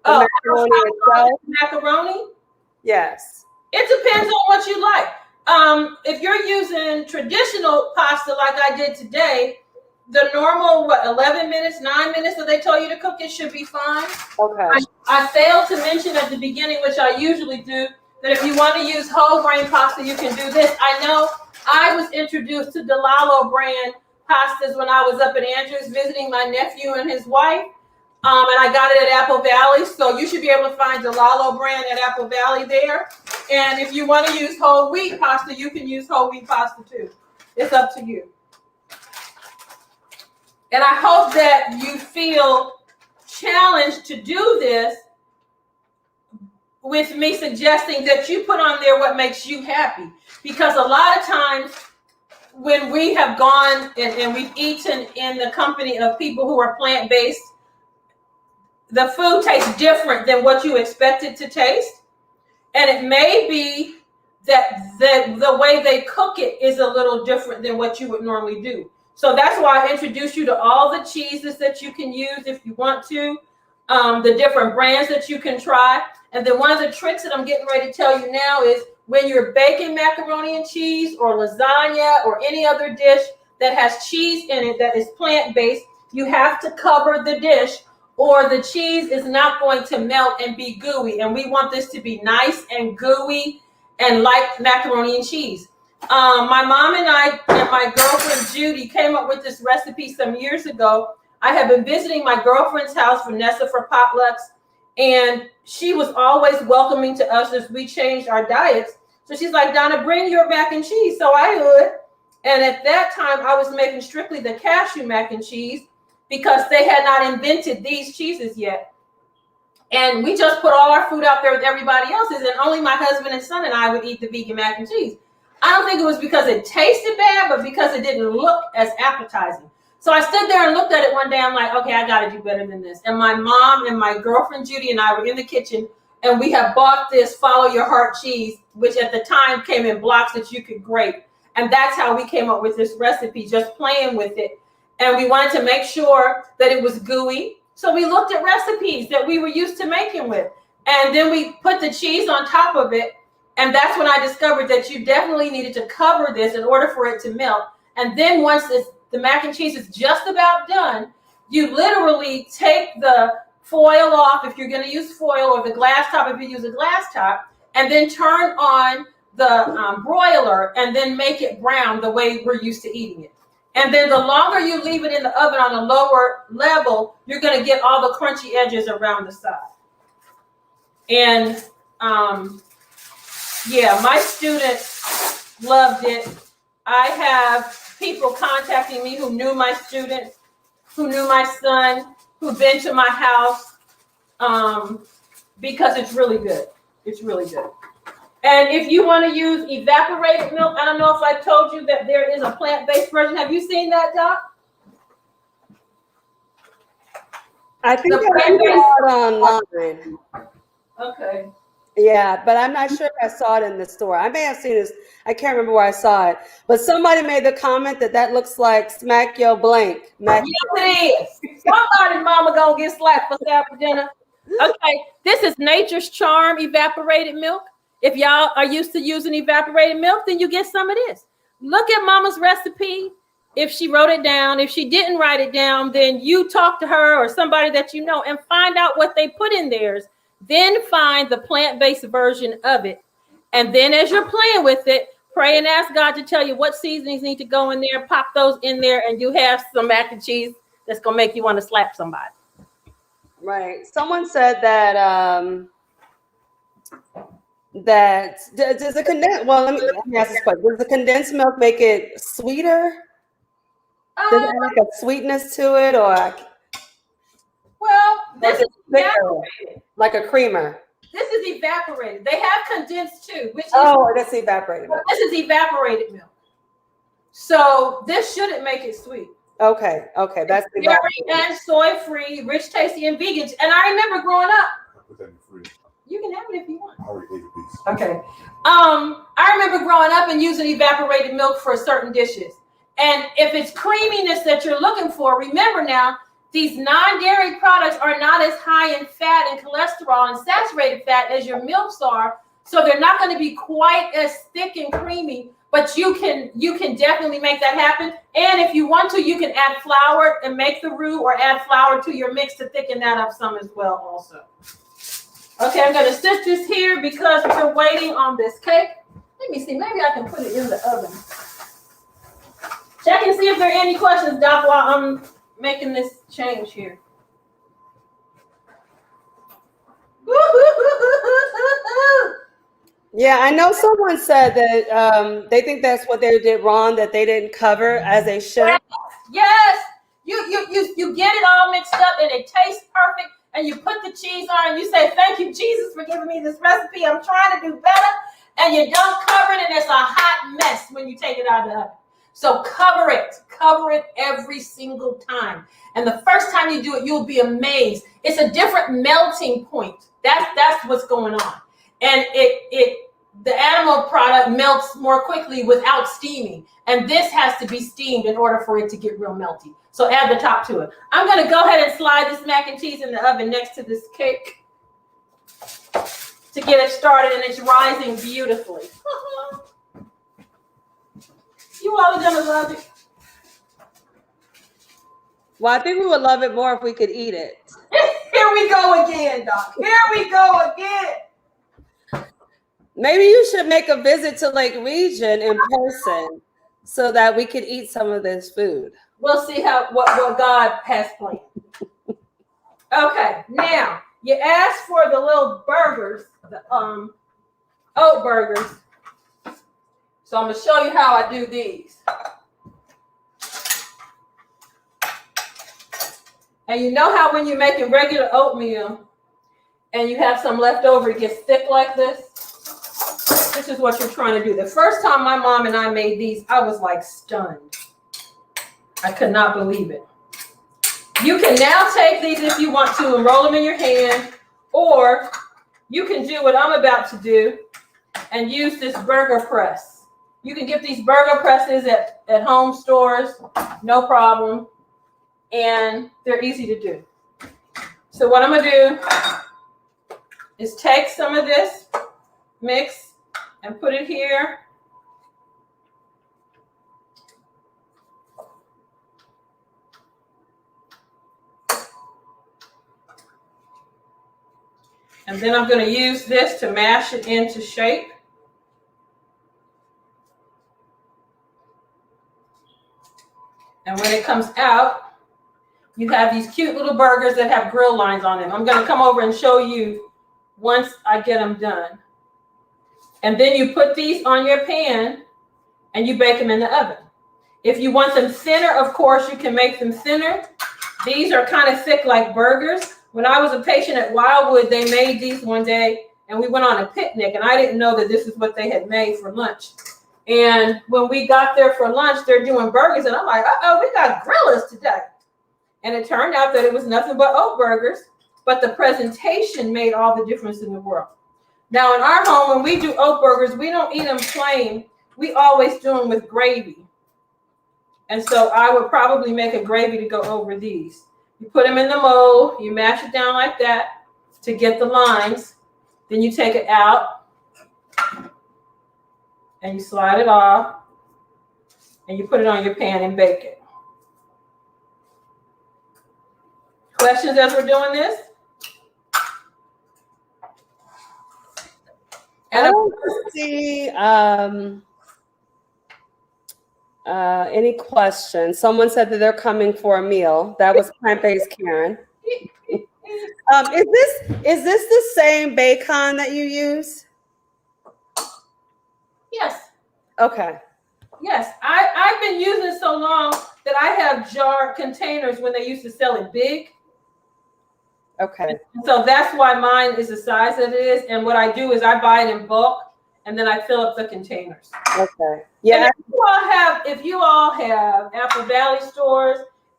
the macaroni itself. Macaroni? Yes. It depends on what you like. If you're using traditional pasta like I did today, the normal, 11 minutes, 9 minutes that they tell you to cook it should be fine. Okay. I failed to mention at the beginning, which I usually do, that if you want to use whole grain pasta, you can do this. I know I was introduced to DeLallo brand pastas when I was up at Andrews visiting my nephew and his wife. And I got it at Apple Valley. So you should be able to find DeLallo brand at Apple Valley there. And if you want to use whole wheat pasta, you can use whole wheat pasta too. It's up to you. And I hope that you feel challenged to do this with me suggesting that you put on there what makes you happy. Because a lot of times when we have gone and we've eaten in the company of people who are plant-based, the food tastes different than what you expect it to taste. And it may be that the way they cook it is a little different than what you would normally do. So that's why I introduced you to all the cheeses that you can use if you want to, the different brands that you can try. And then one of the tricks that I'm getting ready to tell you now is when you're baking macaroni and cheese or lasagna or any other dish that has cheese in it that is plant-based, you have to cover the dish or the cheese is not going to melt and be gooey. And we want this to be nice and gooey and like macaroni and cheese. My mom and I and my girlfriend Judy came up with this recipe some years ago. I have been visiting my girlfriend's house, Vanessa, for potlucks, and she was always welcoming to us as we changed our diets. So she's like, Donna, bring your mac and cheese. So I would. And at that time, I was making strictly the cashew mac and cheese because they had not invented these cheeses yet. And we just put all our food out there with everybody else's, and only my husband and son and I would eat the vegan mac and cheese. I don't think it was because it tasted bad, but because it didn't look as appetizing. So I stood there and looked at it one day. I'm like, okay, I got to do better than this. And my mom and my girlfriend Judy and I were in the kitchen, and we have bought this Follow Your Heart cheese, which at the time came in blocks that you could grate. And that's how we came up with this recipe, just playing with it. And we wanted to make sure that it was gooey. So we looked at recipes that we were used to making with. And then we put the cheese on top of it. And that's when I discovered that you definitely needed to cover this in order for it to melt. And then once the mac and cheese is just about done, you literally take the foil off if you're going to use foil, or the glass top if you use a glass top, and then turn on the broiler and then make it brown the way we're used to eating it. And then the longer you leave it in the oven on a lower level, you're going to get all the crunchy edges around the side. And yeah, my students loved it. I have people contacting me who knew my student, who knew my son, who've been to my house, because it's really good. It's really good. And if you want to use evaporated milk, I don't know if I told you that there is a plant-based version. Have you seen that, Doc? I think I saw it online. Okay. Yeah, but I'm not sure if I saw it in the store. I may have seen this. I can't remember where I saw it. But somebody made the comment that looks like smack your blank. Yes, it is. Somebody's mama gonna get slapped for Saturday dinner. Okay, this is Nature's Charm evaporated milk. If y'all are used to using evaporated milk, then you get some of this. Look at Mama's recipe. If she wrote it down, if she didn't write it down, then you talk to her or somebody that you know and find out what they put in theirs. Then find the plant-based version of it. And then as you're playing with it, pray and ask God to tell you what seasonings need to go in there, pop those in there, and you have some mac and cheese that's going to make you want to slap somebody. Right. Someone said that does the condensed, well, let me ask this question. Does the condensed milk make it sweeter? Does it have like a sweetness to it, or well, this is evaporated, like a creamer? This is evaporated. They have condensed too, which is that's evaporated milk. This is evaporated milk. So this shouldn't make it sweet. Okay, that's dairy and soy free, rich, tasty, and vegan. And I remember growing up. I put that in the fridge. You can have it if you want. I already ate a piece. Okay. I remember growing up and using evaporated milk for certain dishes. And if it's creaminess that you're looking for, remember now, these non-dairy products are not as high in fat and cholesterol and saturated fat as your milks are. So they're not going to be quite as thick and creamy, but you can definitely make that happen. And if you want to, you can add flour and make the roux or add flour to your mix to thicken that up some as well also. Okay, I'm going to sit this here because we're waiting on this cake. Let me see, maybe I can put it in the oven. Check and see if there are any questions, Doc, while I'm making this change here. Yeah, I know someone said that they think that's what they did wrong, that they didn't cover as they should. Yes, you get it all mixed up and it tastes perfect, and you put the cheese on and you say, thank you, Jesus, for giving me this recipe. I'm trying to do better. And you don't cover it, and it's a hot mess when you take it out of the oven. So cover it every single time. And the first time you do it, you'll be amazed. It's a different melting point. That's what's going on. And the animal product melts more quickly without steaming. And this has to be steamed in order for it to get real melty. So add the top to it. I'm going to go ahead and slide this mac and cheese in the oven next to this cake to get it started, and it's rising beautifully. You all are gonna love it. Well, I think we would love it more if we could eat it. Here we go again, Doc. Here we go again. Maybe you should make a visit to Lake Region in person so that we could eat some of this food. We'll see what God has planned. Okay, now you asked for the little burgers, the oat burgers. So I'm going to show you how I do these. And you know how when you're making regular oatmeal and you have some left over, it gets thick like this? This is what you're trying to do. The first time my mom and I made these, I was like stunned. I could not believe it. You can now take these if you want to and roll them in your hand, or you can do what I'm about to do and use this burger press. You can get these burger presses at home stores, no problem. And they're easy to do. So what I'm going to do is take some of this mix and put it here. And then I'm going to use this to mash it into shape. And when it comes out, you have these cute little burgers that have grill lines on them. I'm going to come over and show you once I get them done. And then you put these on your pan and you bake them in the oven. If you want them thinner, of course, you can make them thinner. These are kind of thick like burgers. When I was a patient at Wildwood, they made these one day and we went on a picnic, and I didn't know that this is what they had made for lunch. And when we got there for lunch, they're doing burgers, and I'm like, uh-oh, we got grillers today. And it turned out that it was nothing but oat burgers, but the presentation made all the difference in the world. Now, in our home, when we do oat burgers, we don't eat them plain. We always do them with gravy. And so I would probably make a gravy to go over these. You put them in the mold, you mash it down like that to get the lines. Then you take it out And you slide it off. And you put it on your pan and bake it. Questions as we're doing this? And I don't see any questions. Someone said that they're coming for a meal. That was plant-based Karen. Is this the same bacon that you use? Yes. Okay. Yes, I've been using it so long that I have jar containers when they used to sell it big. Okay. So that's why mine is the size that it is. And what I do is I buy it in bulk and then I fill up the containers. Okay. Yeah. And if you all have Apple Valley stores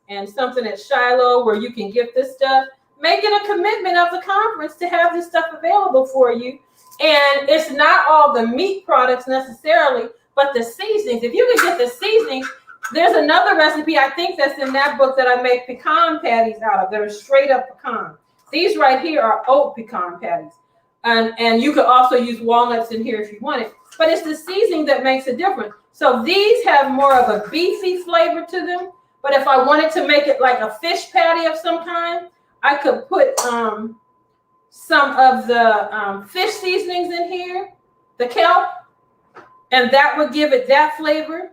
and something at Shiloh where you can get this stuff, make it a commitment of the conference to have this stuff available for you. And it's not all the meat products necessarily, but the seasonings. If you can get the seasonings, there's another recipe I think that's in that book that I make pecan patties out of that are straight up pecan. These right here are oat pecan patties. And you could also use walnuts in here if you want it. But it's the seasoning that makes a difference. So these have more of a beefy flavor to them. But if I wanted to make it like a fish patty of some kind, I could put some of the fish seasonings in here, the kelp, and that would give it that flavor.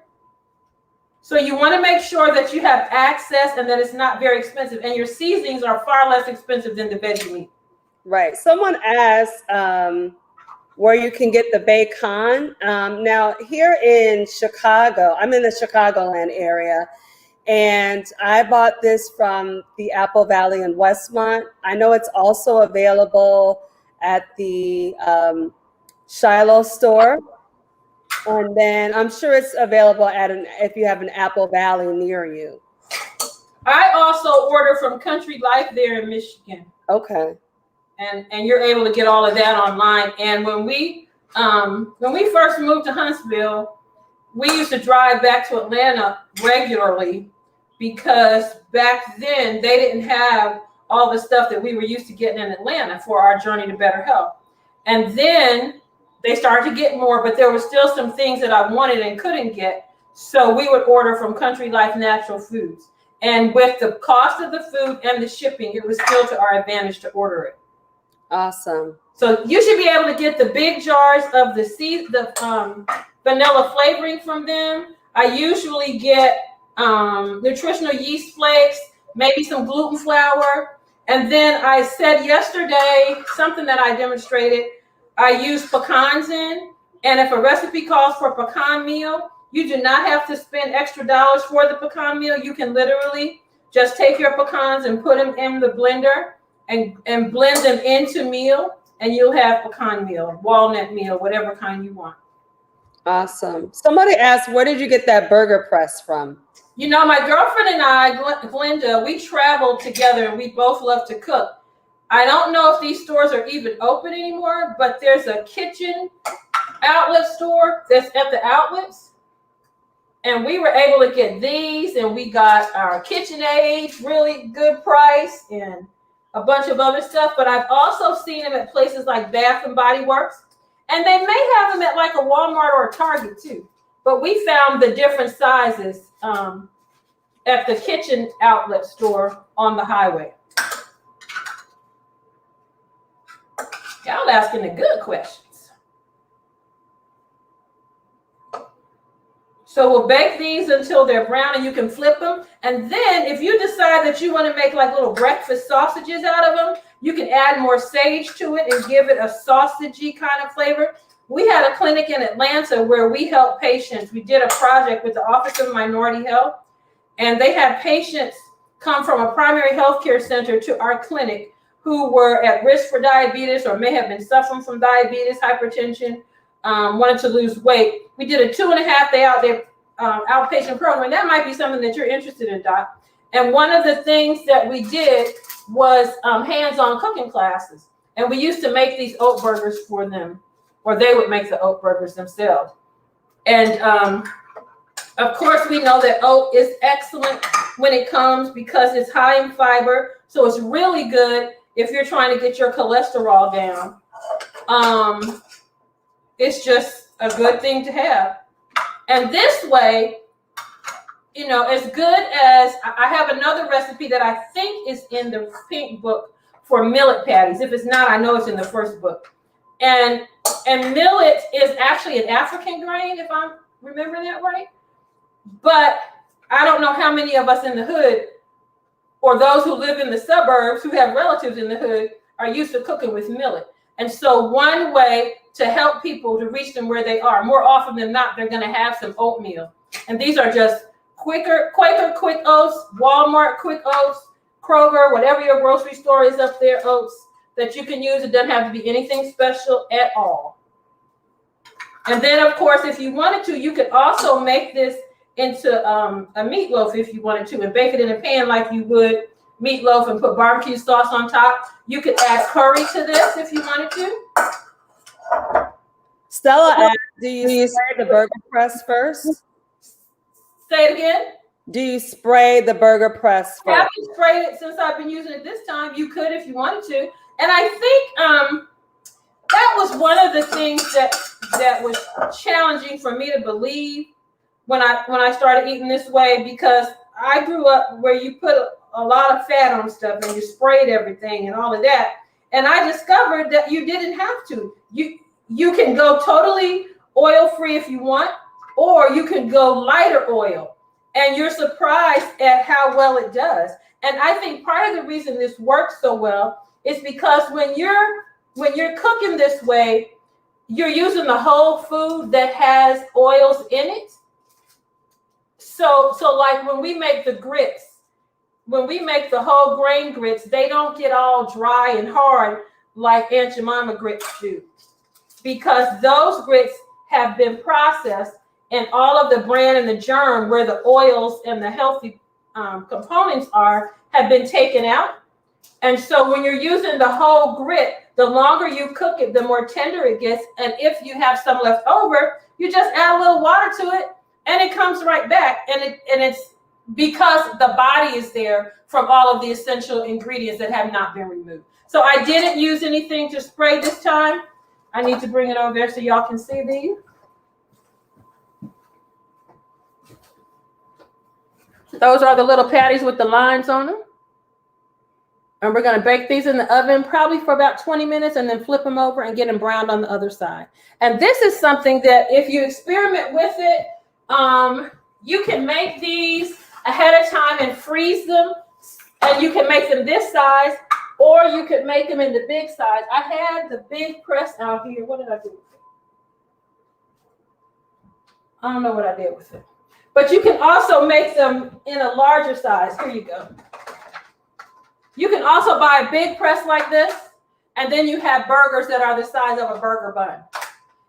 So you want to make sure that you have access and that it's not very expensive. And your seasonings are far less expensive than the veggie meat. Right. Someone asked where you can get the bacon. Now, here in Chicago, I'm in the Chicagoland area, and I bought this from the Apple Valley in Westmont. I know it's also available at the Shiloh store. And then I'm sure it's available if you have an Apple Valley near you. I also order from Country Life there in Michigan. Okay. And you're able to get all of that online. And when we first moved to Huntsville, we used to drive back to Atlanta regularly because back then they didn't have all the stuff that we were used to getting in Atlanta for our journey to better health. And then they started to get more, but there were still some things that I wanted and couldn't get. So we would order from Country Life Natural Foods. And with the cost of the food and the shipping, it was still to our advantage to order it. Awesome. So you should be able to get the big jars of the vanilla flavoring from them. I usually get nutritional yeast flakes, maybe some gluten flour. And then I said yesterday, something that I demonstrated, I use pecans in. And if a recipe calls for a pecan meal, you do not have to spend extra dollars for the pecan meal. You can literally just take your pecans and put them in the blender and blend them into meal, and you'll have pecan meal, walnut meal, whatever kind you want. Awesome. Somebody asked, where did you get that burger press from? You know, my girlfriend and I, Glenda, we traveled together and we both love to cook. I don't know if these stores are even open anymore, but there's a kitchen outlet store that's at the outlets. And we were able to get these, and we got our KitchenAid, really good price, and a bunch of other stuff. But I've also seen them at places like Bath and Body Works. And they may have them at like a Walmart or a Target too. But we found the different sizes at the kitchen outlet store on the highway. Y'all asking the good questions. So we'll bake these until they're brown, and you can flip them. And then if you decide that you want to make like little breakfast sausages out of them, you can add more sage to it and give it a sausagey kind of flavor. We had a clinic in Atlanta where we helped patients. We did a project with the Office of Minority Health, and they had patients come from a primary health care center to our clinic who were at risk for diabetes or may have been suffering from diabetes, hypertension, wanted to lose weight. We did a 2.5-day outpatient program, and that might be something that you're interested in, Doc. And one of the things that we did was hands-on cooking classes. And we used to make these oat burgers for them, or they would make the oat burgers themselves. And of course, we know that oat is excellent when it comes because it's high in fiber. So it's really good if you're trying to get your cholesterol down. it's just a good thing to have. And this way, you know, as good as I have another recipe that I think is in the pink book for millet patties. If it's not, I know it's in the first book. And millet is actually an African grain, if I'm remembering that right. But I don't know how many of us in the hood or those who live in the suburbs who have relatives in the hood are used to cooking with millet. And so one way to help people to reach them where they are, more often than not, they're going to have some oatmeal. And these are just Quaker Quick Oats, Walmart Quick Oats, Kroger, whatever your grocery store is up there, oats that you can use. It doesn't have to be anything special at all. And then, of course, if you wanted to, you could also make this into a meatloaf if you wanted to, and bake it in a pan like you would meatloaf and put barbecue sauce on top. You could add curry to this if you wanted to. Stella asked, do you spray the burger press first? Say it again. Do you spray the burger press first? I haven't sprayed it since I've been using it this time. You could if you wanted to. And I think that was one of the things that was challenging for me to believe when I started eating this way, because I grew up where you put a lot of fat on stuff and you sprayed everything and all of that. And I discovered that you didn't have to. You can go totally oil-free if you want, or you can go lighter oil. And you're surprised at how well it does. And I think part of the reason this works so well is because when you're cooking this way, you're using the whole food that has oils in it. So like when we make the grits, when we make the whole grain grits, they don't get all dry and hard like Aunt Jemima grits do, because those grits have been processed and all of the bran and the germ, where the oils and the healthy components are, have been taken out. And so when you're using the whole grit, the longer you cook it, the more tender it gets. And if you have some left over, you just add a little water to it and it comes right back. And it's because the body is there from all of the essential ingredients that have not been removed. So I didn't use anything to spray this time. I need to bring it over there so y'all can see these. Those are the little patties with the lines on them. And we're going to bake these in the oven probably for about 20 minutes and then flip them over and get them browned on the other side. And this is something that if you experiment with it, you can make these ahead of time and freeze them. And you can make them this size, or you could make them in the big size. I had the big press out here. What did I do with it? I don't know what I did with it. But you can also make them in a larger size. Here you go. You can also buy a big press like this, and then you have burgers that are the size of a burger bun.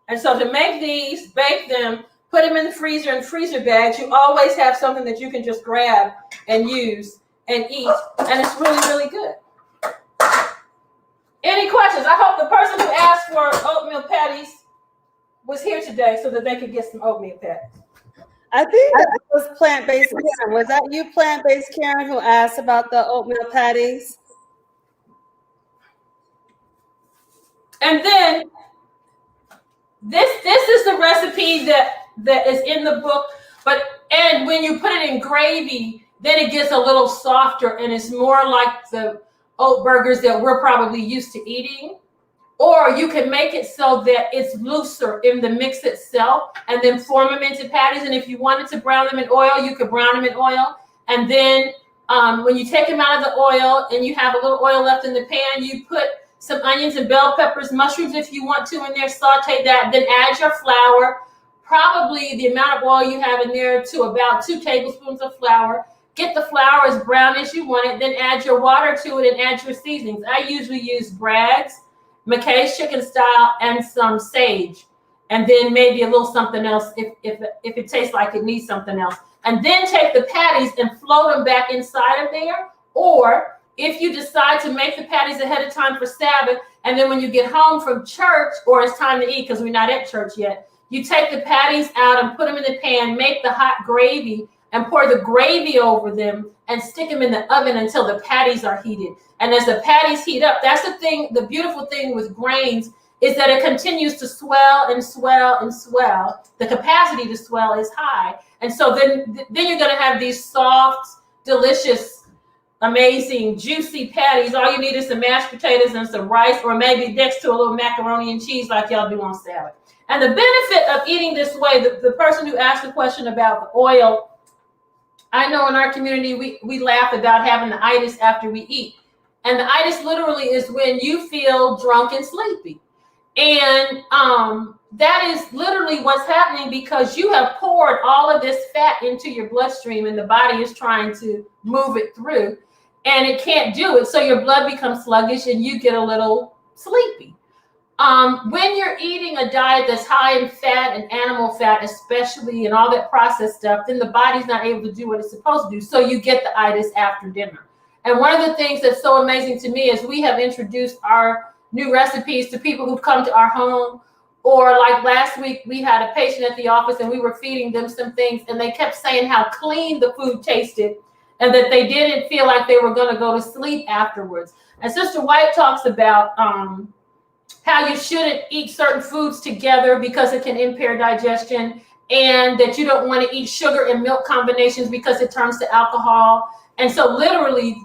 And so to make these, bake them, put them in the freezer in freezer bags, you always have something that you can just grab and use and eat, and it's really, really good. Any questions? I hope the person who asked for oatmeal patties was here today so that they could get some oatmeal patties. I think that was plant-based Karen. Was that you, plant-based Karen, who asked about the oatmeal patties? And then this is the recipe that is in the book, and when you put it in gravy, then it gets a little softer and it's more like the oat burgers that we're probably used to eating. Or you can make it so that it's looser in the mix itself and then form them into patties. And if you wanted to brown them in oil, you could brown them in oil. And then when you take them out of the oil and you have a little oil left in the pan, you put some onions and bell peppers, mushrooms if you want to in there, saute that, then add your flour, probably the amount of oil you have in there to about 2 tablespoons of flour. Get the flour as brown as you want it, then add your water to it and add your seasonings. I usually use Bragg's, McKay's chicken style, and some sage, and then maybe a little something else if it tastes like it needs something else. And then take the patties and float them back inside of there. Or if you decide to make the patties ahead of time for Sabbath, and then when you get home from church or it's time to eat because we're not at church yet, you take the patties out and put them in the pan, make the hot gravy and pour the gravy over them and stick them in the oven until the patties are heated. And as the patties heat up, that's the thing, the beautiful thing with grains is that it continues to swell and swell and swell. The capacity to swell is high. And so then you're going to have these soft, delicious, amazing, juicy patties. All you need is some mashed potatoes and some rice, or maybe next to a little macaroni and cheese like y'all do on salad. And the benefit of eating this way, the person who asked the question about the oil, I know in our community, we laugh about having the itis after we eat. And the itis literally is when you feel drunk and sleepy. And that is literally what's happening because you have poured all of this fat into your bloodstream and the body is trying to move it through and it can't do it. So your blood becomes sluggish and you get a little sleepy. When you're eating a diet that's high in fat and animal fat, especially, and all that processed stuff, then the body's not able to do what it's supposed to do. So you get the itis after dinner. And one of the things that's so amazing to me is we have introduced our new recipes to people who've come to our home. Or like last week, we had a patient at the office and we were feeding them some things and they kept saying how clean the food tasted and that they didn't feel like they were going to go to sleep afterwards. And Sister White talks about how you shouldn't eat certain foods together because it can impair digestion, and that you don't want to eat sugar and milk combinations because it turns to alcohol. And so literally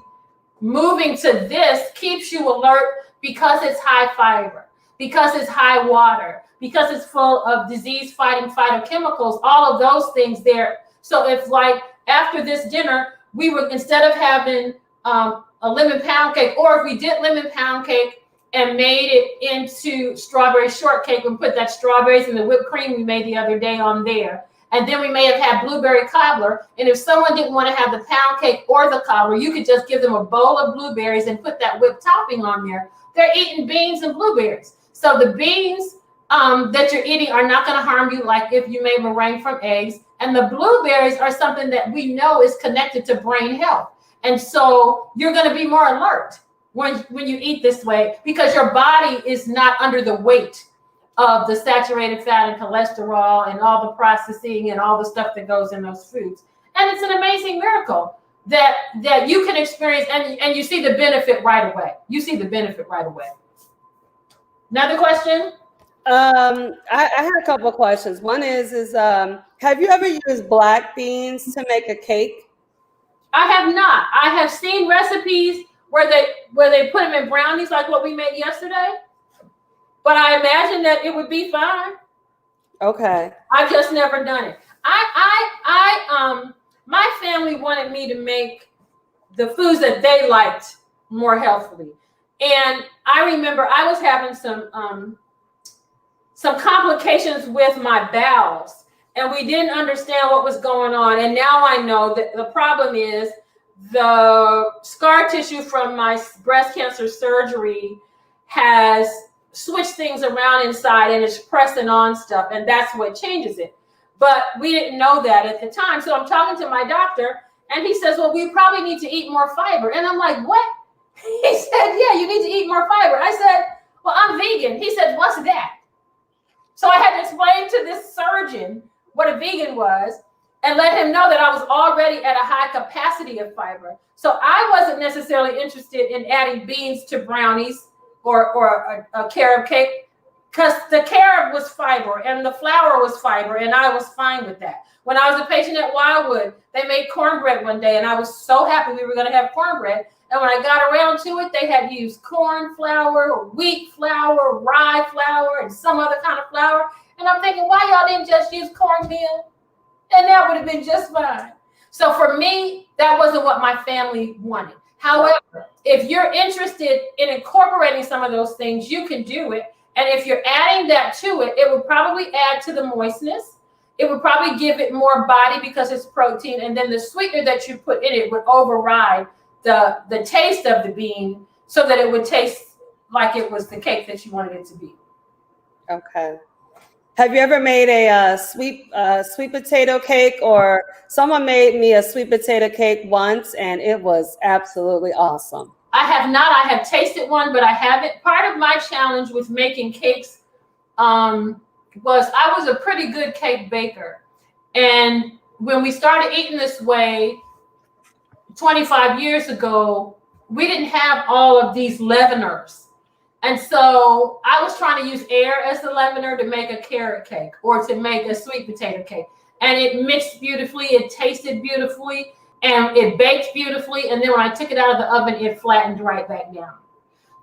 moving to this keeps you alert because it's high fiber, because it's high water, because it's full of disease-fighting phytochemicals, all of those things there. So if like after this dinner, we would, instead of having a lemon pound cake, or if we did lemon pound cake and made it into strawberry shortcake and put that strawberries and the whipped cream we made the other day on there. And then we may have had blueberry cobbler. And if someone didn't want to have the pound cake or the cobbler, you could just give them a bowl of blueberries and put that whipped topping on there. They're eating beans and blueberries. So the beans that you're eating are not going to harm you like if you made meringue from eggs. And the blueberries are something that we know is connected to brain health. And so you're going to be more alert when you eat this way, because your body is not under the weight of the saturated fat and cholesterol and all the processing and all the stuff that goes in those foods. And it's an amazing miracle that you can experience, and you see the benefit right away. You see the benefit right away. Another question? I had a couple of questions. One is have you ever used black beans to make a cake? I have not. I have seen recipes where they put them in brownies like what we made yesterday, but I imagine that it would be fine. Okay. I've just never done it. My family wanted me to make the foods that they liked more healthily, and I remember I was having some complications with my bowels, and we didn't understand what was going on. And now I know that the problem is the scar tissue from my breast cancer surgery has switched things around inside and it's pressing on stuff, and that's what changes it. But we didn't know that at the time. So I'm talking to my doctor and he says, well, we probably need to eat more fiber. And I'm like, what? He said, yeah, you need to eat more fiber. I said, well, I'm vegan. He said, what's that? So I had to explain to this surgeon what a vegan was and let him know that I was already at a high capacity of fiber. So I wasn't necessarily interested in adding beans to brownies or a carob cake, because the carob was fiber and the flour was fiber, and I was fine with that. When I was a patient at Wildwood, they made cornbread one day, and I was so happy we were going to have cornbread. And when I got around to it, they had used corn flour, wheat flour, rye flour, and some other kind of flour. And I'm thinking, why y'all didn't just use cornmeal? And that would have been just fine. So for me, that wasn't what my family wanted. However, if you're interested in incorporating some of those things, you can do it. And if you're adding that to it, it would probably add to the moistness. It would probably give it more body because it's protein. And then the sweetener that you put in it would override the taste of the bean so that it would taste like it was the cake that you wanted it to be. Okay. Have you ever made a sweet potato cake? Or someone made me a sweet potato cake once, and it was absolutely awesome. I have not. I have tasted one, but I haven't. Part of my challenge with making cakes was I was a pretty good cake baker. And when we started eating this way 25 years ago, we didn't have all of these leaveners. And so I was trying to use air as the leavener to make a carrot cake or to make a sweet potato cake. And it mixed beautifully, it tasted beautifully, and it baked beautifully. And then when I took it out of the oven, it flattened right back down.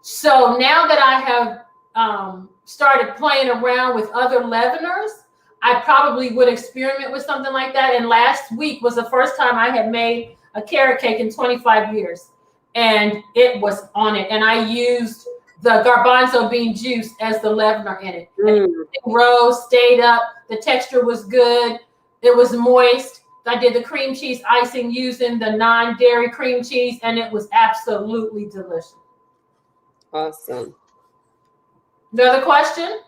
So now that I have started playing around with other leaveners, I probably would experiment with something like that. And last week was the first time I had made a carrot cake in 25 years. And it was on it. And I used the garbanzo bean juice as the leavener in it. It rose, stayed up. The texture was good. It was moist. I did the cream cheese icing using the non-dairy cream cheese, and it was absolutely delicious. Awesome. Another question?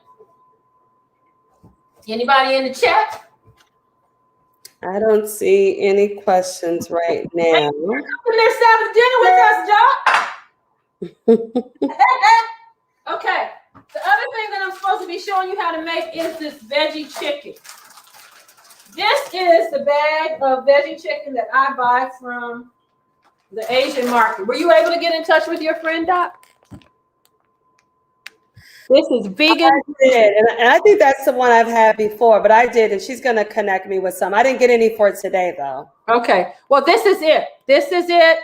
Anybody in the chat? I don't see any questions right now. They're having dinner with us, Joe. Okay. The other thing that I'm supposed to be showing you how to make is this veggie chicken. This is the bag of veggie chicken that I buy from the Asian market. Were you able to get in touch with your friend, Doc? This is vegan. I did, and I think that's the one I've had before, but I did, and she's going to connect me with some. I didn't get any for today, though. Okay. Well, this is it. This is it.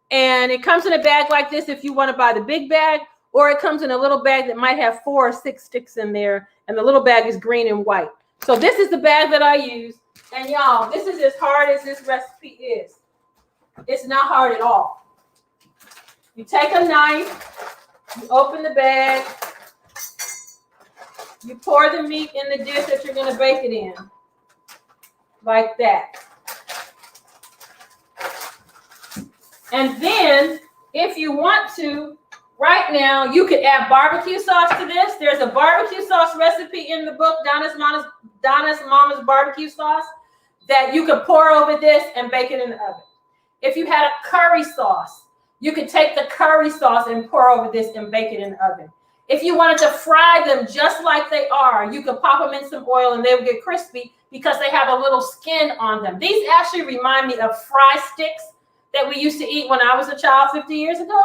And it comes in a bag like this if you want to buy the big bag, or it comes in a little bag that might have 4 or 6 sticks in there, and the little bag is green and white. So this is the bag that I use. And y'all, this is as hard as this recipe is. It's not hard at all. You take a knife, you open the bag, you pour the meat in the dish that you're going to bake it in, like that. And then, if you want to, right now, you could add barbecue sauce to this. There's a barbecue sauce recipe in the book, Donna's Mama's Barbecue Sauce, that you could pour over this and bake it in the oven. If you had a curry sauce, you could take the curry sauce and pour over this and bake it in the oven. If you wanted to fry them just like they are, you could pop them in some oil and they would get crispy because they have a little skin on them. These actually remind me of fry sticks that we used to eat when I was a child 50 years ago.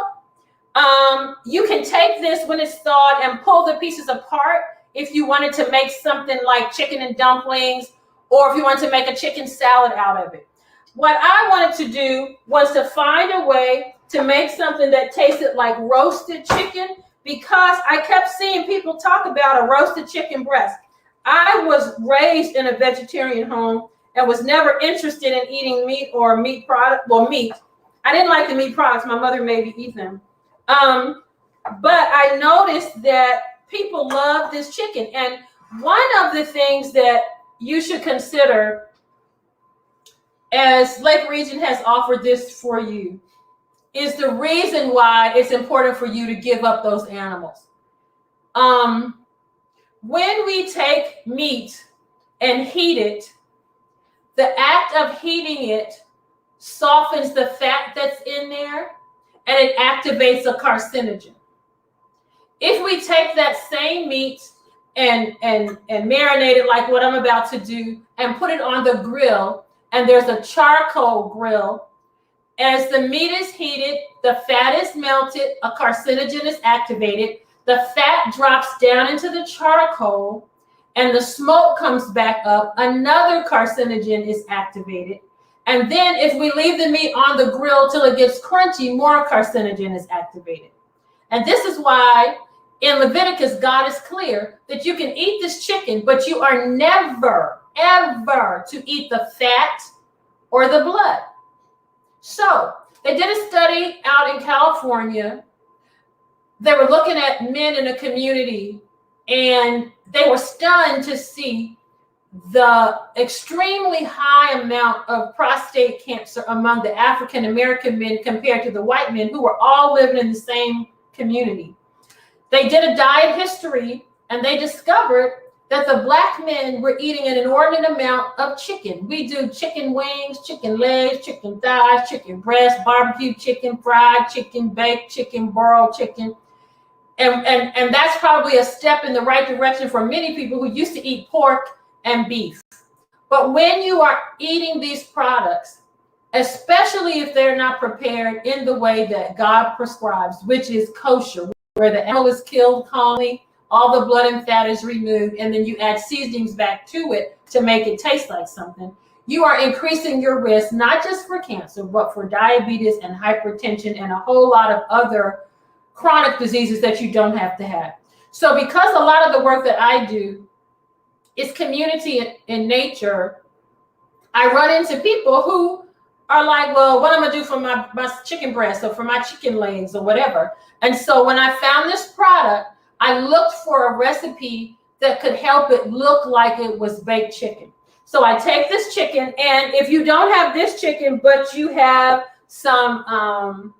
You can take this when it's thawed and pull the pieces apart if you wanted to make something like chicken and dumplings, or if you wanted to make a chicken salad out of it. What I wanted to do was to find a way to make something that tasted like roasted chicken, because I kept seeing people talk about a roasted chicken breast. I was raised in a vegetarian home and was never interested in eating meat or meat product. Well, meat. I didn't like the meat products. My mother made me eat them. But I noticed that people love this chicken. And one of the things that you should consider, as Lake Region has offered this for you, is the reason why it's important for you to give up those animals. When we take meat and heat it, the act of heating it softens the fat that's in there, and it activates a carcinogen. If we take that same meat and marinate it like what I'm about to do and put it on the grill, and there's a charcoal grill, as the meat is heated, the fat is melted, a carcinogen is activated, the fat drops down into the charcoal, and the smoke comes back up, another carcinogen is activated. And then if we leave the meat on the grill till it gets crunchy, more carcinogen is activated. And this is why in Leviticus, God is clear that you can eat this chicken, but you are never, ever to eat the fat or the blood. So they did a study out in California. They were looking at men in a community, and they were stunned to see the extremely high amount of prostate cancer among the African American men compared to the white men who were all living in the same community. They did a diet history, and they discovered that the black men were eating an inordinate amount of chicken. We do chicken wings, chicken legs, chicken thighs, chicken breast, barbecue chicken, fried chicken, baked chicken, broiled chicken. And that's probably a step in the right direction for many people who used to eat pork and beef. But when you are eating these products, especially if they're not prepared in the way that God prescribes, which is kosher, where the animal is killed calmly, all the blood and fat is removed, and then you add seasonings back to it to make it taste like something, you are increasing your risk, not just for cancer, but for diabetes and hypertension and a whole lot of other chronic diseases that you don't have to have. So because a lot of the work that I do is community in nature, I run into people who are like, well, what am I gonna do for my chicken breast or for my chicken legs or whatever? And so when I found this product, I looked for a recipe that could help it look like it was baked chicken. So I take this chicken, and if you don't have this chicken, but you have some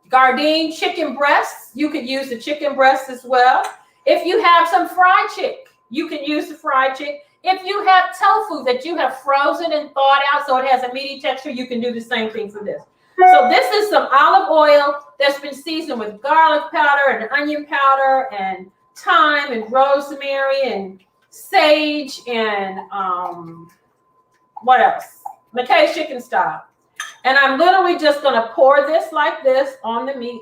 Gardein chicken breasts, you could use the chicken breasts as well. If you have some fried chick, you can use the fried chick. If you have tofu that you have frozen and thawed out so it has a meaty texture, you can do the same thing for this. So this is some olive oil that's been seasoned with garlic powder and onion powder and thyme and rosemary and sage and what else? McKay's chicken style. And I'm literally just going to pour this like this on the meat.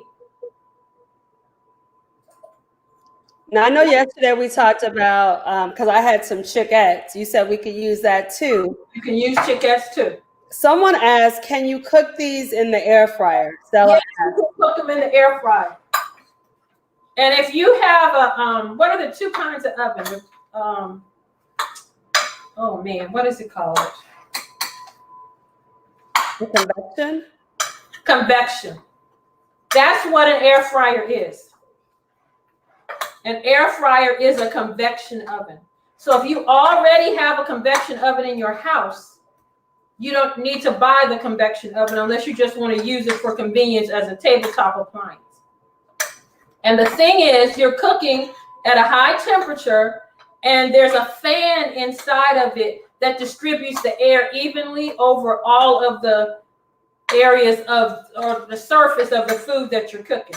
Now, I know yesterday we talked about, because I had some chickettes. You said we could use that too. You can use chickettes too. Someone asked, can you cook these in the air fryer? Yes, you can cook them in the air fryer. And if you have a, what are the two kinds of oven? Oh man, what is it called? The convection? Convection. That's what an air fryer is. An air fryer is a convection oven. So if you already have a convection oven in your house, you don't need to buy the convection oven unless you just want to use it for convenience as a tabletop appliance. And the thing is, you're cooking at a high temperature, and there's a fan inside of it that distributes the air evenly over all of the areas of, or the surface of the food that you're cooking.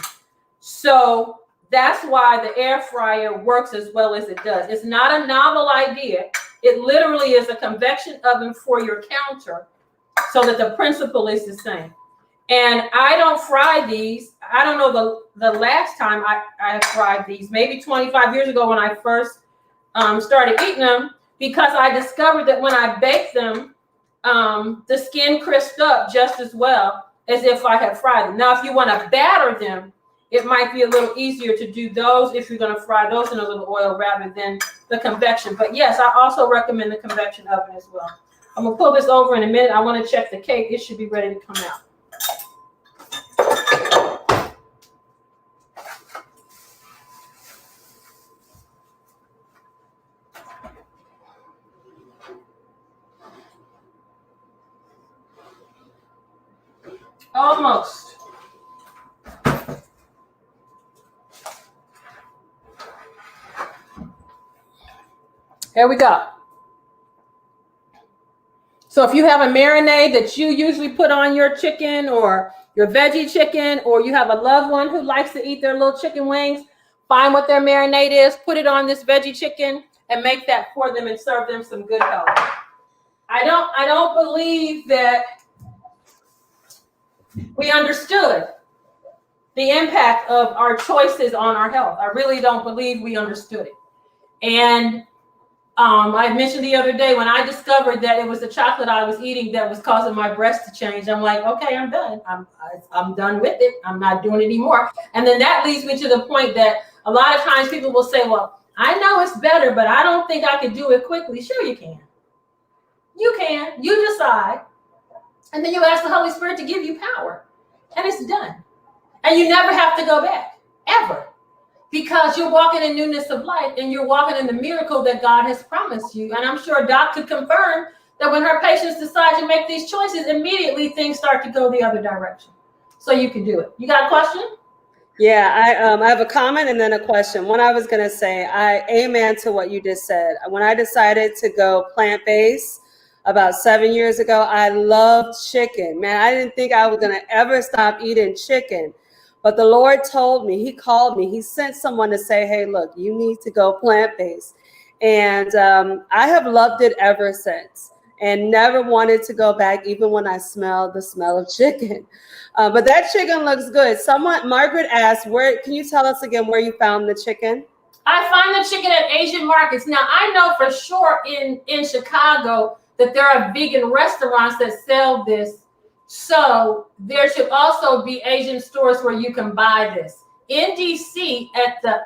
So that's why the air fryer works as well as it does. It's not a novel idea. It literally is a convection oven for your counter so that the principle is the same. And I don't fry these. I don't know the last time I fried these, maybe 25 years ago when I first started eating them, because I discovered that when I baked them, the skin crisped up just as well as if I had fried them. Now, if you want to batter them, it might be a little easier to do those if you're going to fry those in a little oil rather than the convection. But yes, I also recommend the convection oven as well. I'm going to pull this over in a minute. I want to check the cake. It should be ready to come out. Almost. Here we go. So if you have a marinade that you usually put on your chicken or your veggie chicken, or you have a loved one who likes to eat their little chicken wings, find what their marinade is, put it on this veggie chicken, and make that for them and serve them some good health. I don't believe that we understood the impact of our choices on our health. I really don't believe we understood it. And I mentioned the other day when I discovered that it was the chocolate I was eating that was causing my breast to change. I'm like, okay, I'm done. I'm done with it. I'm not doing it anymore. And then that leads me to the point that a lot of times people will say, well, I know it's better, but I don't think I could do it quickly. Sure, you can. You can. You decide. And then you ask the Holy Spirit to give you power. And it's done. And you never have to go back, ever. Because you're walking in newness of life and you're walking in the miracle that God has promised you. And I'm sure Doc could confirm that when her patients decide to make these choices, immediately things start to go the other direction. So you can do it. You got a question? Yeah, I have a comment and then a question. One, I was going to say, I amen to what you just said. When I decided to go plant-based about 7 years ago, I loved chicken. Man, I didn't think I was going to ever stop eating chicken. But the Lord told me, he called me, he sent someone to say, hey, look, you need to go plant-based. And I have loved it ever since. and never wanted to go back, even when I smelled the smell of chicken. But that chicken looks good. Margaret asked, "Where can you tell us again where you found the chicken?" I find the chicken at Asian markets. Now, I know for sure in Chicago that there are vegan restaurants that sell this. So there should also be Asian stores where you can buy this. In DC at the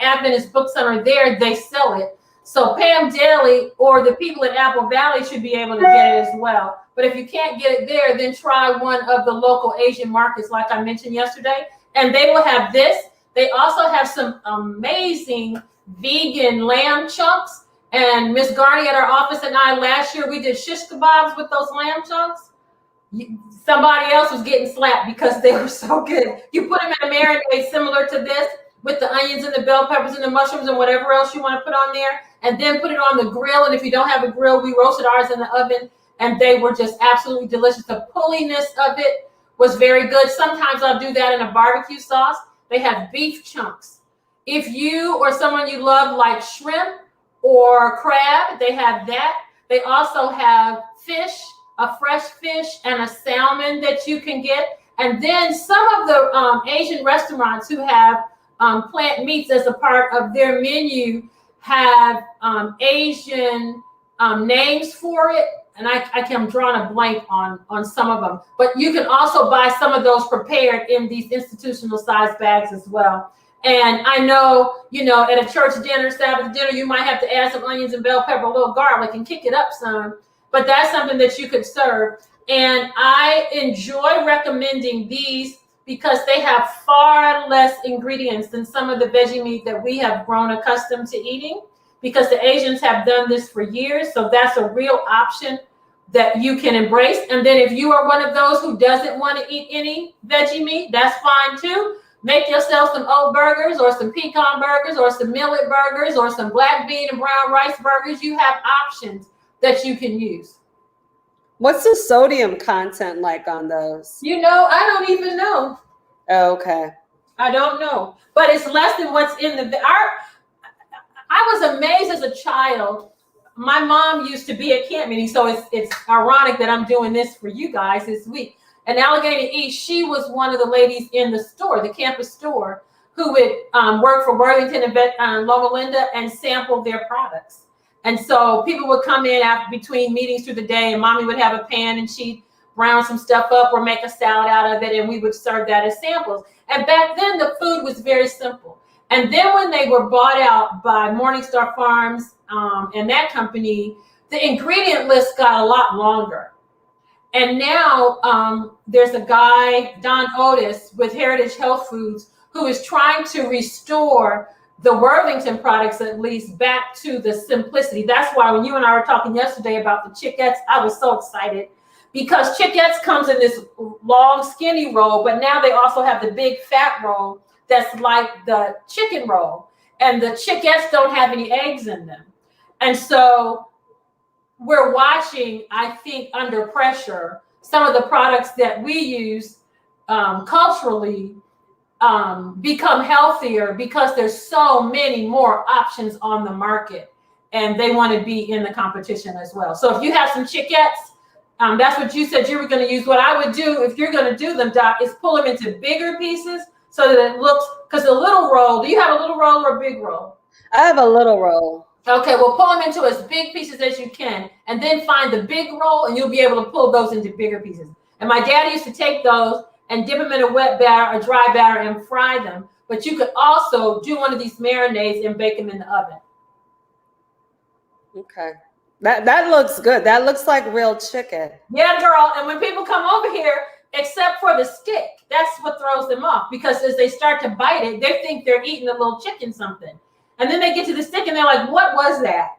Adventist Book Center there, they sell it. So Pam Daly or the people in Apple Valley should be able to get it as well. But if you can't get it there, then try one of the local Asian markets like I mentioned yesterday, and they will have this. They also have some amazing vegan lamb chunks. And Miss Garney at our office and I last year, we did shish kebabs with those lamb chunks. Somebody else was getting slapped because they were so good. You put them in a marinade similar to this with the onions and the bell peppers and the mushrooms and whatever else you want to put on there, and then put it on the grill. And if you don't have a grill, we roasted ours in the oven, and they were just absolutely delicious. The pulliness of it was very good. Sometimes I'll do that in a barbecue sauce. They have beef chunks. If you or someone you love like shrimp or crab, they have that. They also have fish, a fresh fish, and a salmon that you can get. And then some of the Asian restaurants who have plant meats as a part of their menu have Asian names for it. And I'm drawing a blank on some of them. But you can also buy some of those prepared in these institutional size bags as well. And I know, at a church dinner, Sabbath dinner, you might have to add some onions and bell pepper, a little garlic, and kick it up some. But that's something that you could serve. And I enjoy recommending these because they have far less ingredients than some of the veggie meat that we have grown accustomed to eating, because the Asians have done this for years. So that's a real option that you can embrace. And then if you are one of those who doesn't want to eat any veggie meat, that's fine too. Make yourself some oat burgers or some pecan burgers or some millet burgers or some black bean and brown rice burgers. You have options that you can use. What's the sodium content like on those? I don't even know. Oh, okay. I don't know. But it's less than what's in I was amazed as a child. My mom used to be at camp meeting, so it's ironic that I'm doing this for you guys this week. In Allegheny East, she was one of the ladies in the store, the campus store, who would work for Worthington and Loma Linda and sample their products. And so people would come in between meetings through the day, and mommy would have a pan and she'd brown some stuff up or make a salad out of it, and we would serve that as samples. And back then the food was very simple. And then when they were bought out by Morningstar Farms and that company, the ingredient list got a lot longer. And now there's a guy, Don Otis, with Heritage Health Foods, who is trying to restore the Worthington products, at least, back to the simplicity. That's why when you and I were talking yesterday about the Chickettes, I was so excited, because Chickettes comes in this long, skinny roll, but now they also have the big fat roll that's like the chicken roll. And the Chickettes don't have any eggs in them. And so we're watching, I think, under pressure, some of the products that we use culturally become healthier, because there's so many more options on the market, and they want to be in the competition as well. So if you have some Chickettes, that's what you said you were going to use. What I would do, if you're going to do them, Doc, is pull them into bigger pieces so that it looks, because the little roll, do you have a little roll or a big roll? I have a little roll. Okay, well, pull them into as big pieces as you can, and then find the big roll, and you'll be able to pull those into bigger pieces. And my dad used to take those and dip them in a wet batter, a dry batter, and fry them. But you could also do one of these marinades and bake them in the oven. Okay. That looks good. That looks like real chicken. Yeah, girl. And when people come over here, except for the stick, that's what throws them off, because as they start to bite it, they think they're eating a little chicken something. And then they get to the stick and they're like, what was that?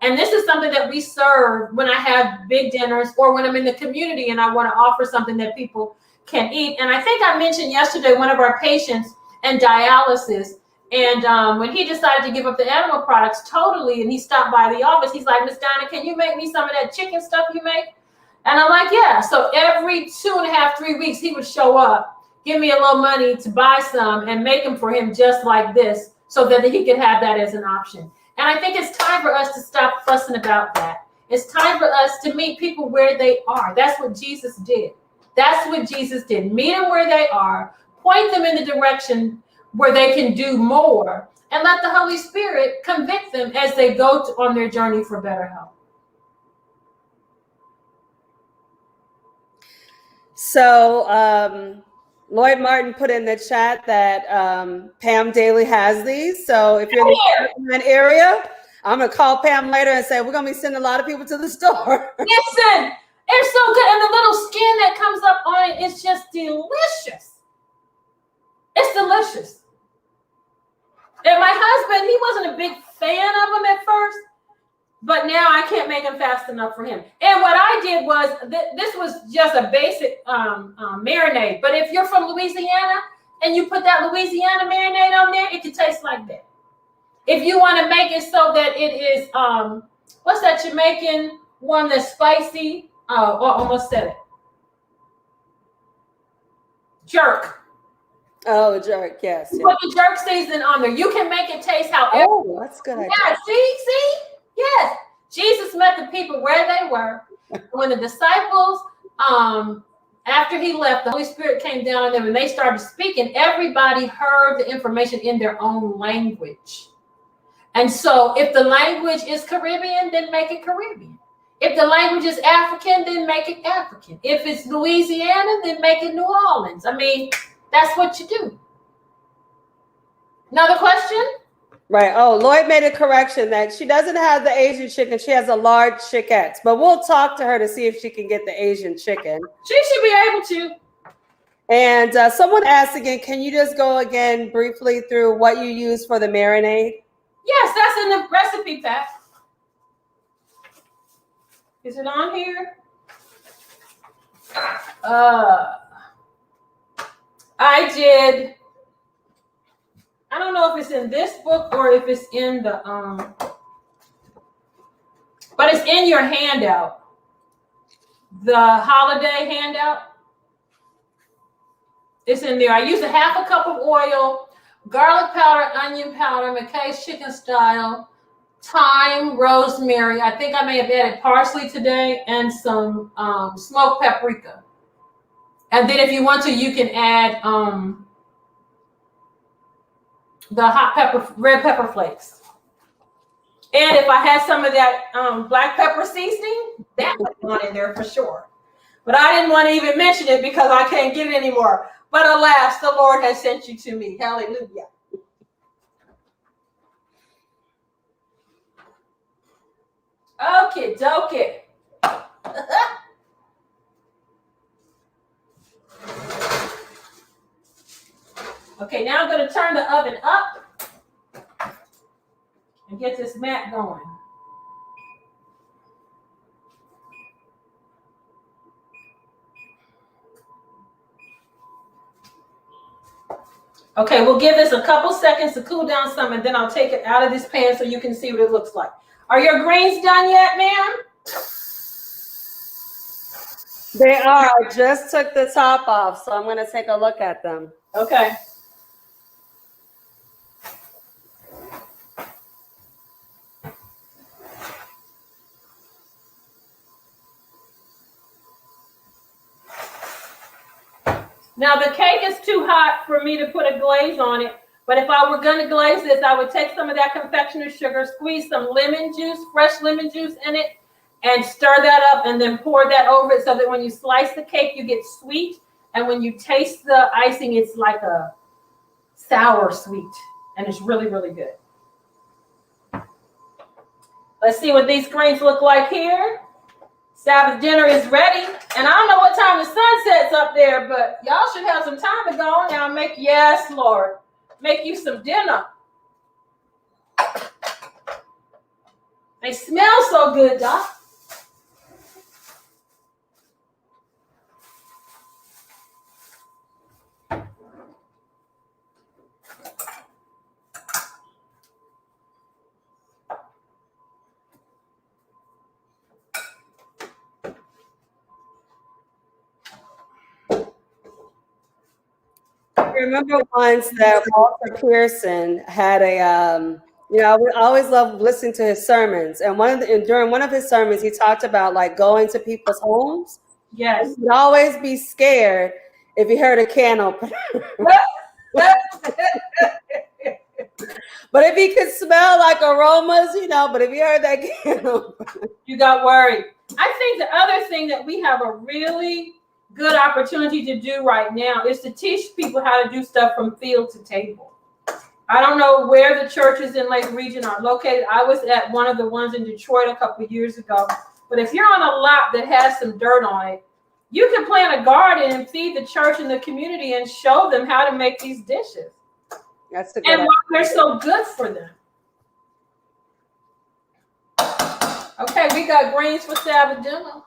And this is something that we serve when I have big dinners or when I'm in the community and I want to offer something that people can eat. And I think I mentioned yesterday one of our patients in dialysis, and when he decided to give up the animal products totally, and he stopped by the office, he's like, Miss Donna, can you make me some of that chicken stuff you make? And I'm like, yeah. So every 2.5, 3 weeks, he would show up, give me a little money to buy some and make them for him just like this, so that he could have that as an option. And I think it's time for us to stop fussing about that. It's time for us to meet people where they are. That's what Jesus did. That's what Jesus did. Meet them where they are, point them in the direction where they can do more, and let the Holy Spirit convict them as they go on their journey for better health. So Lloyd Martin put in the chat that Pam Daly has these. So if you're in that area, I'm going to call Pam later and say, we're going to be sending a lot of people to the store. Listen, it's so good. And the little skin that comes up on it is just delicious. It's delicious. And my husband, he wasn't a big fan of them at first, but now I can't make them fast enough for him. And what I did was, this was just a basic marinade. But if you're from Louisiana and you put that Louisiana marinade on there, it can taste like that. If you want to make it so that it is, what's that Jamaican one that's spicy? Oh, almost said it. Jerk. Oh, jerk, yes. You put the jerk season on there. You can make it taste however. Oh, that's good. Yeah, see? Yes. Jesus met the people where they were. When the disciples, after he left, the Holy Spirit came down on them and they started speaking. Everybody heard the information in their own language. And so if the language is Caribbean, then make it Caribbean. If the language is African, then make it African. If it's Louisiana, then make it New Orleans. I mean, that's what you do. Another question? Right. Oh, Lloyd made a correction that she doesn't have the Asian chicken. She has a large chickette. But we'll talk to her to see if she can get the Asian chicken. She should be able to. And someone asked again, can you just go again briefly through what you use for the marinade? Yes, that's in the recipe pack. Is it on here? I don't know if it's in this book or if it's in the, but it's in your handout. The holiday handout. It's in there. I use a half a cup of oil, garlic powder, onion powder, McKay's chicken style, thyme, rosemary. I think I may have added parsley today and some smoked paprika. And then if you want to, you can add the hot pepper, red pepper flakes. And if I had some of that black pepper seasoning, that would be on in there for sure. But I didn't want to even mention it because I can't get it anymore. But alas, the Lord has sent you to me. Hallelujah. Okay, dokie. Okay, now I'm going to turn the oven up and get this mat going. Okay, we'll give this a couple seconds to cool down some, and then I'll take it out of this pan so you can see what it looks like. Are your greens done yet, ma'am? They are. I just took the top off, so I'm going to take a look at them. Okay. Now the cake is too hot for me to put a glaze on it, but if I were going to glaze this, I would take some of that confectioner's sugar, squeeze some lemon juice, fresh lemon juice in it, and stir that up and then pour that over it so that when you slice the cake, you get sweet. And when you taste the icing, it's like a sour sweet, and it's really, really good. Let's see what these greens look like here. Sabbath dinner is ready. And I don't know what time the sun sets up there, but y'all should have some time to go. Now yes, Lord, make you some dinner. They smell so good, Doc. I remember once that Walter Pearson had a You know, I always love listening to his sermons. And during one of his sermons, he talked about like going to people's homes. Yes. You'd always be scared if you heard a can open. But if he could smell like aromas, you know, but if you heard that can open, you got worried. I think the other thing that we have a really good opportunity to do right now is to teach people how to do stuff from field to table. I don't know where the churches in Lake Region are located. I was at one of the ones in Detroit a couple of years ago. But if you're on a lot that has some dirt on it, you can plant a garden and feed the church and the community and show them how to make these dishes. That's a good and why they're so good for them. Okay, we got greens for Sabbath dinner.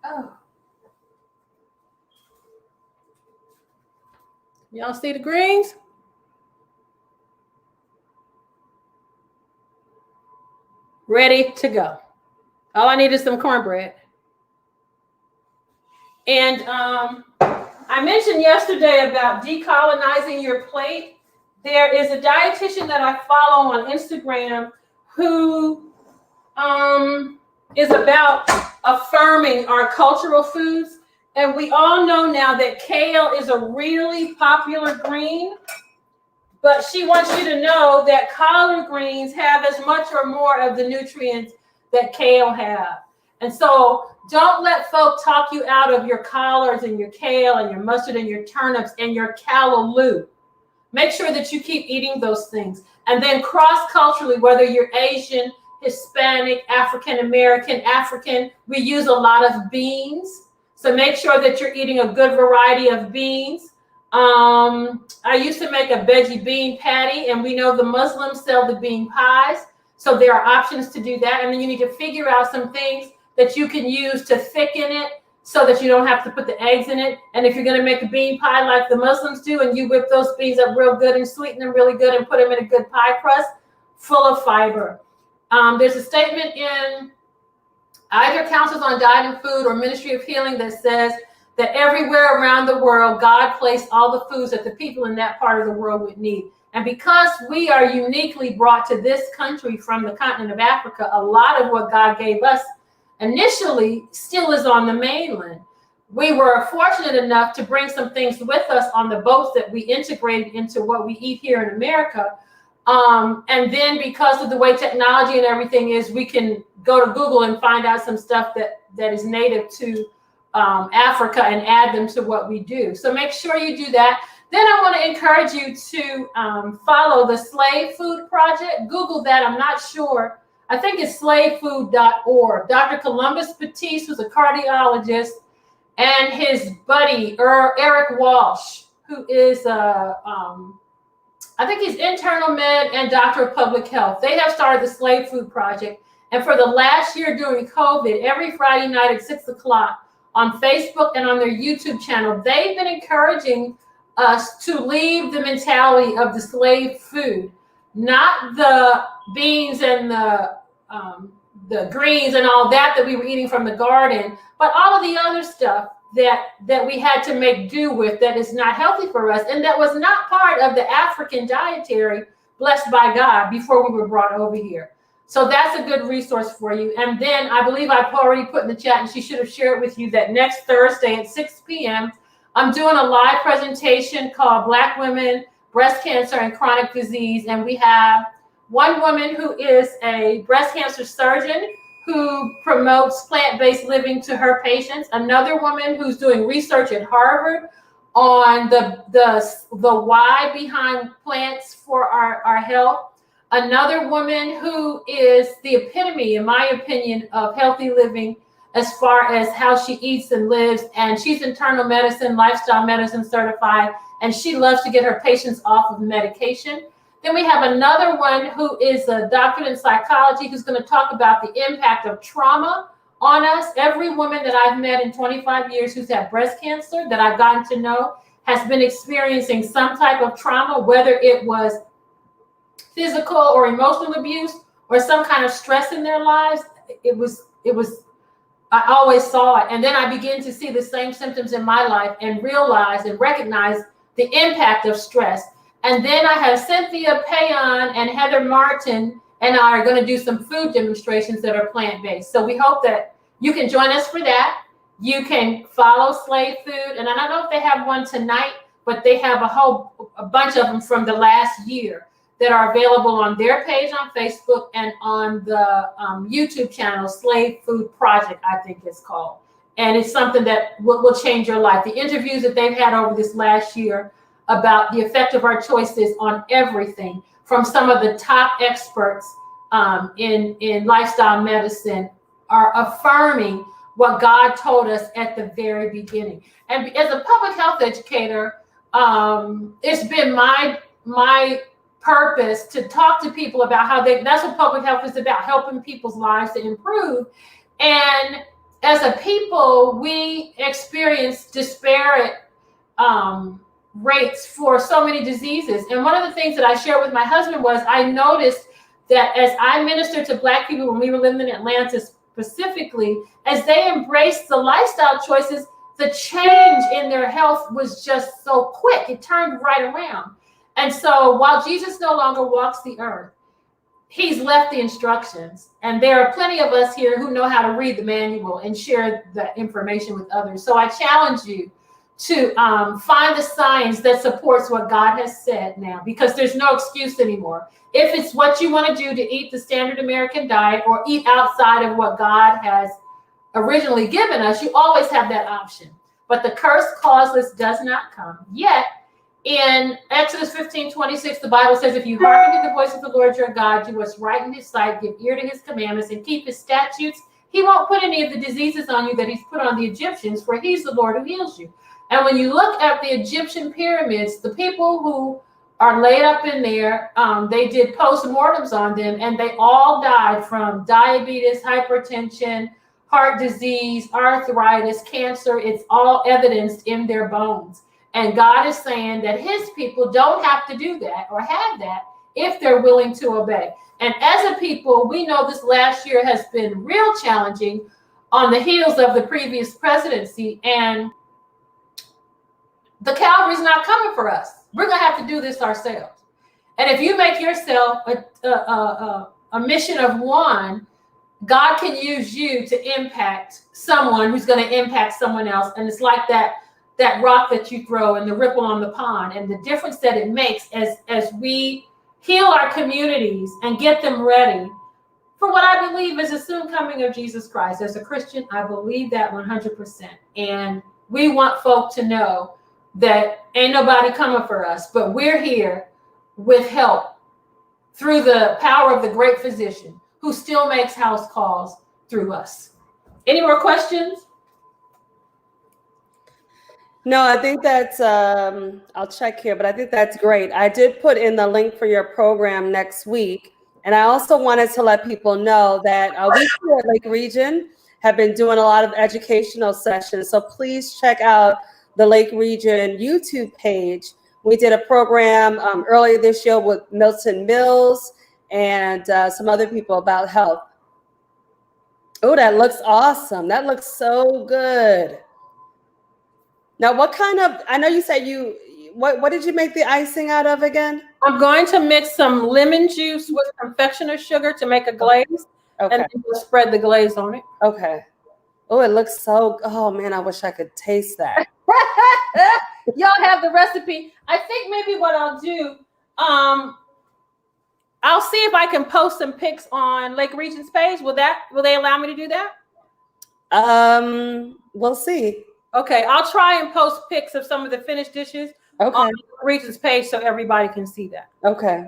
Oh. Y'all see the greens? Ready to go. All I need is some cornbread. And I mentioned yesterday about decolonizing your plate. There is a dietitian that I follow on Instagram who is about affirming our cultural foods. And we all know now that kale is a really popular green. But she wants you to know that collard greens have as much or more of the nutrients that kale have. And so don't let folk talk you out of your collards and your kale and your mustard and your turnips and your callaloo. Make sure that you keep eating those things. And then cross-culturally, whether you're Asian, Hispanic, African-American, African, we use a lot of beans. So make sure that you're eating a good variety of beans. I used to make a veggie bean patty, and we know the Muslims sell the bean pies. So there are options to do that. And then you need to figure out some things that you can use to thicken it so that you don't have to put the eggs in it. And if you're going to make a bean pie like the Muslims do, and you whip those beans up real good and sweeten them really good and put them in a good pie crust, full of fiber. There's a statement in either Councils on Diet and Food or Ministry of Healing that says that everywhere around the world, God placed all the foods that the people in that part of the world would need. And because we are uniquely brought to this country from the continent of Africa, a lot of what God gave us initially still is on the mainland. We were fortunate enough to bring some things with us on the boats that we integrated into what we eat here in America. And then because of the way technology and everything is, we can go to Google and find out some stuff that is native to Africa and add them to what we do. So make sure you do that. Then I want to encourage you to follow the Slave Food Project. Google that. I'm not sure. I think it's slavefood.org. Dr. Columbus Batiste, who's a cardiologist, and his buddy, Eric Walsh, who is I think he's internal med and doctor of public health. They have started the Slave Food Project. And for the last year during COVID, every Friday night at 6 o'clock on Facebook and on their YouTube channel, they've been encouraging us to leave the mentality of the slave food, not the beans and the greens and all that we were eating from the garden, but all of the other stuff that we had to make do with that is not healthy for us and that was not part of the African dietary blessed by God before we were brought over here. So that's a good resource for you. And then I believe I've already put in the chat, and she should have shared with you that next Thursday at 6 p.m., I'm doing a live presentation called Black Women, Breast Cancer, and Chronic Disease. And we have one woman who is a breast cancer surgeon who promotes plant-based living to her patients. Another woman who's doing research at Harvard on the why behind plants for our health. Another woman who is the epitome, in my opinion, of healthy living as far as how she eats and lives. And she's internal medicine, lifestyle medicine certified, and she loves to get her patients off of medication. Then we have another one who is a doctorate in psychology who's going to talk about the impact of trauma on us. Every woman that I've met in 25 years who's had breast cancer that I've gotten to know has been experiencing some type of trauma, whether it was physical or emotional abuse or some kind of stress in their lives. It was I always saw it. And then I began to see the same symptoms in my life and realize and recognize the impact of stress. And then I have Cynthia Payon and Heather Martin and I are going to do some food demonstrations that are plant-based. So we hope that you can join us for that. You can follow Slave Food. And I don't know if they have one tonight, but they have a bunch of them from the last year that are available on their page on Facebook and on the YouTube channel, Slave Food Project, I think it's called. And it's something that will change your life. The interviews that they've had over this last year about the effect of our choices on everything from some of the top experts in lifestyle medicine are affirming what God told us at the very beginning. And as a public health educator, it's been my purpose to talk to people about how that's what public health is about, helping people's lives to improve. And as a people, we experience disparate rates for so many diseases. And one of the things that I shared with my husband was I noticed that as I ministered to Black people when we were living in Atlanta specifically, as they embraced the lifestyle choices, the change in their health was just so quick. It turned right around. And so while Jesus no longer walks the earth, he's left the instructions. And there are plenty of us here who know how to read the manual and share the information with others. So I challenge you to find the science that supports what God has said now, because there's no excuse anymore. If it's what you want to do to eat the standard American diet or eat outside of what God has originally given us, you always have that option. But the curse causeless does not come. Yet, in Exodus 15:26, the Bible says, if you hearken to the voice of the Lord your God, do what's right in his sight, give ear to his commandments, and keep his statutes, he won't put any of the diseases on you that he's put on the Egyptians, for he's the Lord who heals you. And when you look at the Egyptian pyramids, the people who are laid up in there, they did postmortems on them, and they all died from diabetes, hypertension, heart disease, arthritis, cancer. It's all evidenced in their bones. And God is saying that his people don't have to do that or have that if they're willing to obey. And as a people, we know this last year has been real challenging on the heels of the previous presidency. And the cavalry's not coming for us. We're going to have to do this ourselves. And if you make yourself a mission of one, God can use you to impact someone who's going to impact someone else. And it's like that rock that you throw and the ripple on the pond, and the difference that it makes as we heal our communities and get them ready for what I believe is the soon coming of Jesus Christ. As a Christian, I believe that 100%. And we want folk to know that ain't nobody coming for us, but we're here with help through the power of the great physician who still makes house calls through us. Any more questions? No, I think that's, I'll check here, but I think that's great. I did put in the link for your program next week. And I also wanted to let people know that we here at Lake Region have been doing a lot of educational sessions. So please check out the Lake Region YouTube page. We did a program earlier this year with Milton Mills and some other people about health. Oh, that looks awesome. That looks so good. Now, what kind of, I know you said what did you make the icing out of again? I'm going to mix some lemon juice with confectioner's sugar to make a glaze. Okay. And then we'll spread the glaze on it. Okay. Oh, it looks so, oh man, I wish I could taste that. Y'all have the recipe. I think maybe what I'll do, I'll see if I can post some pics on Lake Region's page. Will they allow me to do that? We'll see. Okay, I'll try and post pics of some of the finished dishes on Lake Region's page so everybody can see that. Okay.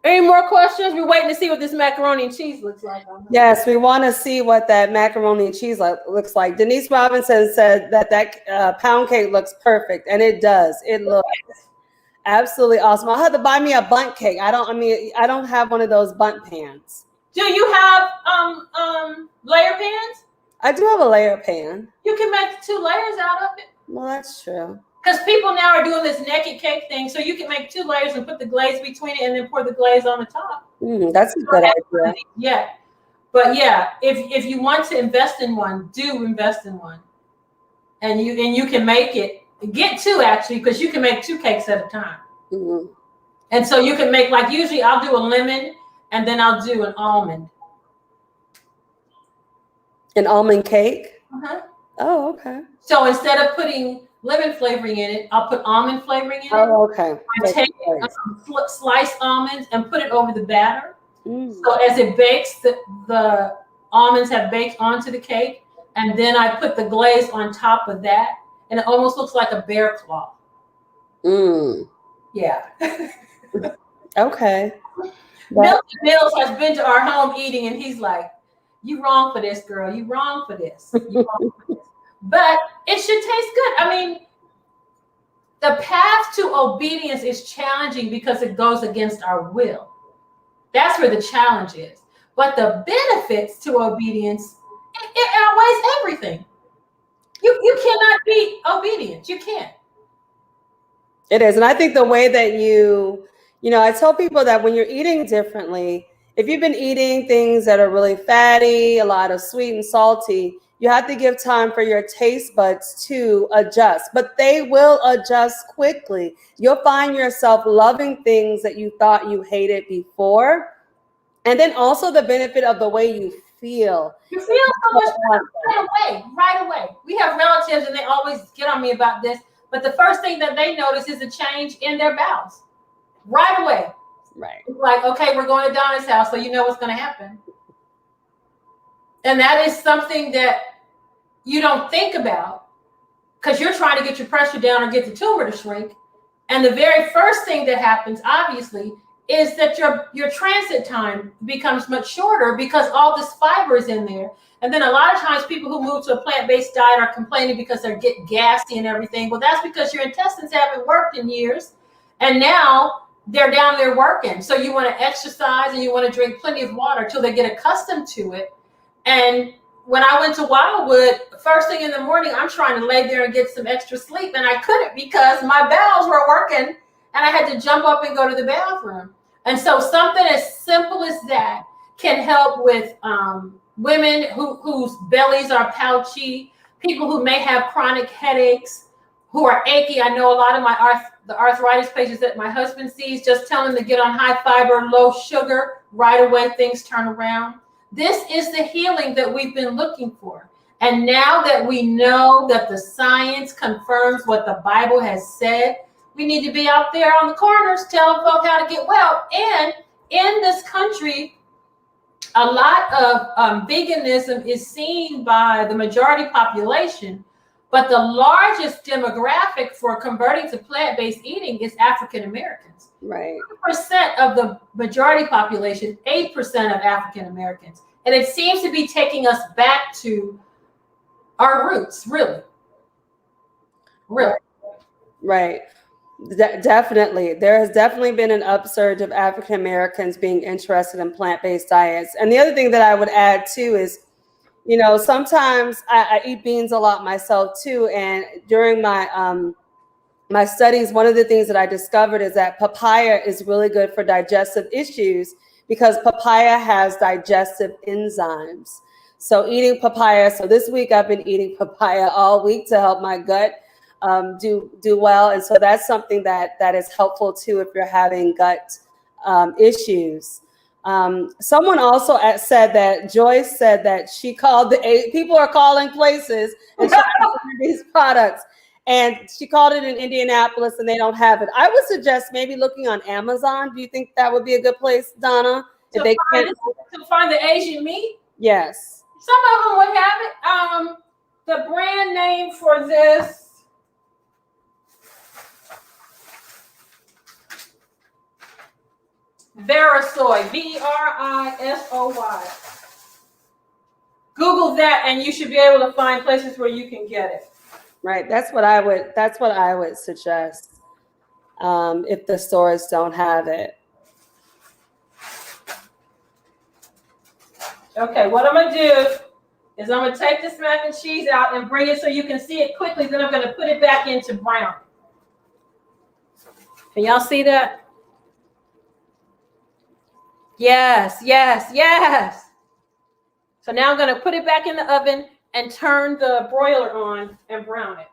Any more questions? We're waiting to see what this macaroni and cheese looks like. Yes, we want to see what that macaroni and cheese looks like. Denise Robinson said that pound cake looks perfect, and it does. It looks absolutely awesome. I'll have to buy me a bundt cake. I don't have one of those bundt pans. Do you have layer pans? I do have a layer pan. You can make 2 layers out of it. Well, that's true. Because people now are doing this naked cake thing, so you can make 2 layers and put the glaze between it and then pour the glaze on the top. That's a good idea. Yeah. But yeah, if you want to invest in one, do invest in one. And you can make it, get two actually, because you can make 2 cakes at a time. Mm-hmm. And so you can make, like, usually I'll do a lemon and then I'll do an almond. An almond cake? Uh-huh. Oh, okay. So instead of putting lemon flavoring in it, I'll put almond flavoring in it. Oh, okay. I take sliced almonds and put it over the batter. Mm. So as it bakes, the almonds have baked onto the cake, and then I put the glaze on top of that, and it almost looks like a bear claw. Mm. Yeah. Okay. Milton Mills has been to our home eating, and he's like, "You wrong for this, girl. You wrong for this. You wrong for this." But it should taste good. I mean, the path to obedience is challenging because it goes against our will. That's where the challenge is. But the benefits to obedience, it outweighs everything. You cannot be obedient. You can't. It is. And I think the way that I tell people that when you're eating differently, if you've been eating things that are really fatty, a lot of sweet and salty, you have to give time for your taste buds to adjust, but they will adjust quickly. You'll find yourself loving things that you thought you hated before. And then also the benefit of the way you feel. You feel so much better right away. We have relatives and they always get on me about this, but the first thing that they notice is a change in their bowels right away. Right. It's like, okay, we're going to Donna's house, so you know what's going to happen. And that is something that you don't think about because you're trying to get your pressure down or get the tumor to shrink. And the very first thing that happens, obviously, is that your transit time becomes much shorter because all this fiber is in there. And then a lot of times people who move to a plant-based diet are complaining because they're getting gassy and everything. Well, that's because your intestines haven't worked in years. And now they're down there working. So you want to exercise and you want to drink plenty of water till they get accustomed to it. And when I went to Wildwood, first thing in the morning, I'm trying to lay there and get some extra sleep. And I couldn't because my bowels were working and I had to jump up and go to the bathroom. And so something as simple as that can help with women whose bellies are pouchy, people who may have chronic headaches, who are achy. I know a lot of the arthritis patients that my husband sees, just tell them to get on high fiber, low sugar, right away things turn around. This is the healing that we've been looking for. And now that we know that the science confirms what the Bible has said, we need to be out there on the corners telling folk how to get well. And in this country, a lot of veganism is seen by the majority population, but the largest demographic for converting to plant-based eating is African Americans. Right. 2% of the majority population, 8% of African Americans. And it seems to be taking us back to our roots, really. Really. Right. Definitely. There has definitely been an upsurge of African Americans being interested in plant-based diets. And the other thing that I would add too is, sometimes I eat beans a lot myself too. And during my studies, one of the things that I discovered is that papaya is really good for digestive issues because papaya has digestive enzymes. So eating papaya. So this week I've been eating papaya all week to help my gut do well. And so that's something that is helpful too if you're having gut issues. Someone also said that Joyce said that she called people are calling places and trying to find these products. And she called it in Indianapolis and they don't have it. I would suggest maybe looking on Amazon. Do you think that would be a good place, Donna? To find the Asian meat? Yes. Some of them would have it. The brand name for this, Verisoy, Verisoy. Google that and you should be able to find places where you can get it. Right. That's what I would suggest if the stores don't have it. Okay, what I'm going to do is I'm going to take this mac and cheese out and bring it so you can see it quickly. Then I'm going to put it back into brown. Can y'all see that? Yes, yes, yes. So now I'm going to put it back in the oven and turn the broiler on and brown it.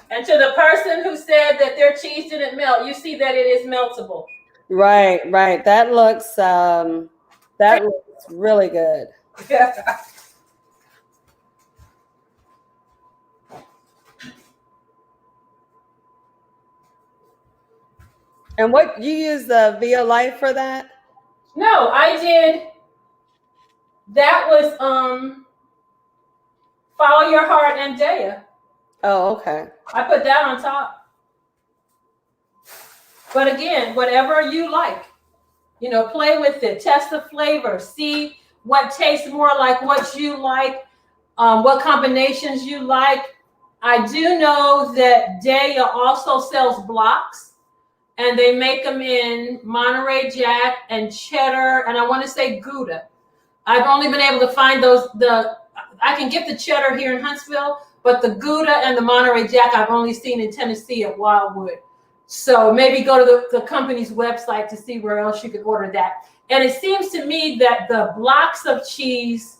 And to the person who said that their cheese didn't melt, you see that it is meltable. Right, right. That looks really good. Yeah. And what you use the Via Life for that? No, I did. That was Follow Your Heart and Daya. Oh, okay. I put that on top. But again, whatever you like, you know, play with it, test the flavor, see what tastes more like what you like, what combinations you like. I do know that Daya also sells blocks, and they make them in Monterey Jack and cheddar, and I want to say Gouda. I've only been able to find those. I can get the cheddar here in Huntsville, but the Gouda and the Monterey Jack I've only seen in Tennessee at Wildwood. So maybe go to the company's website to see where else you could order that. And it seems to me that the blocks of cheese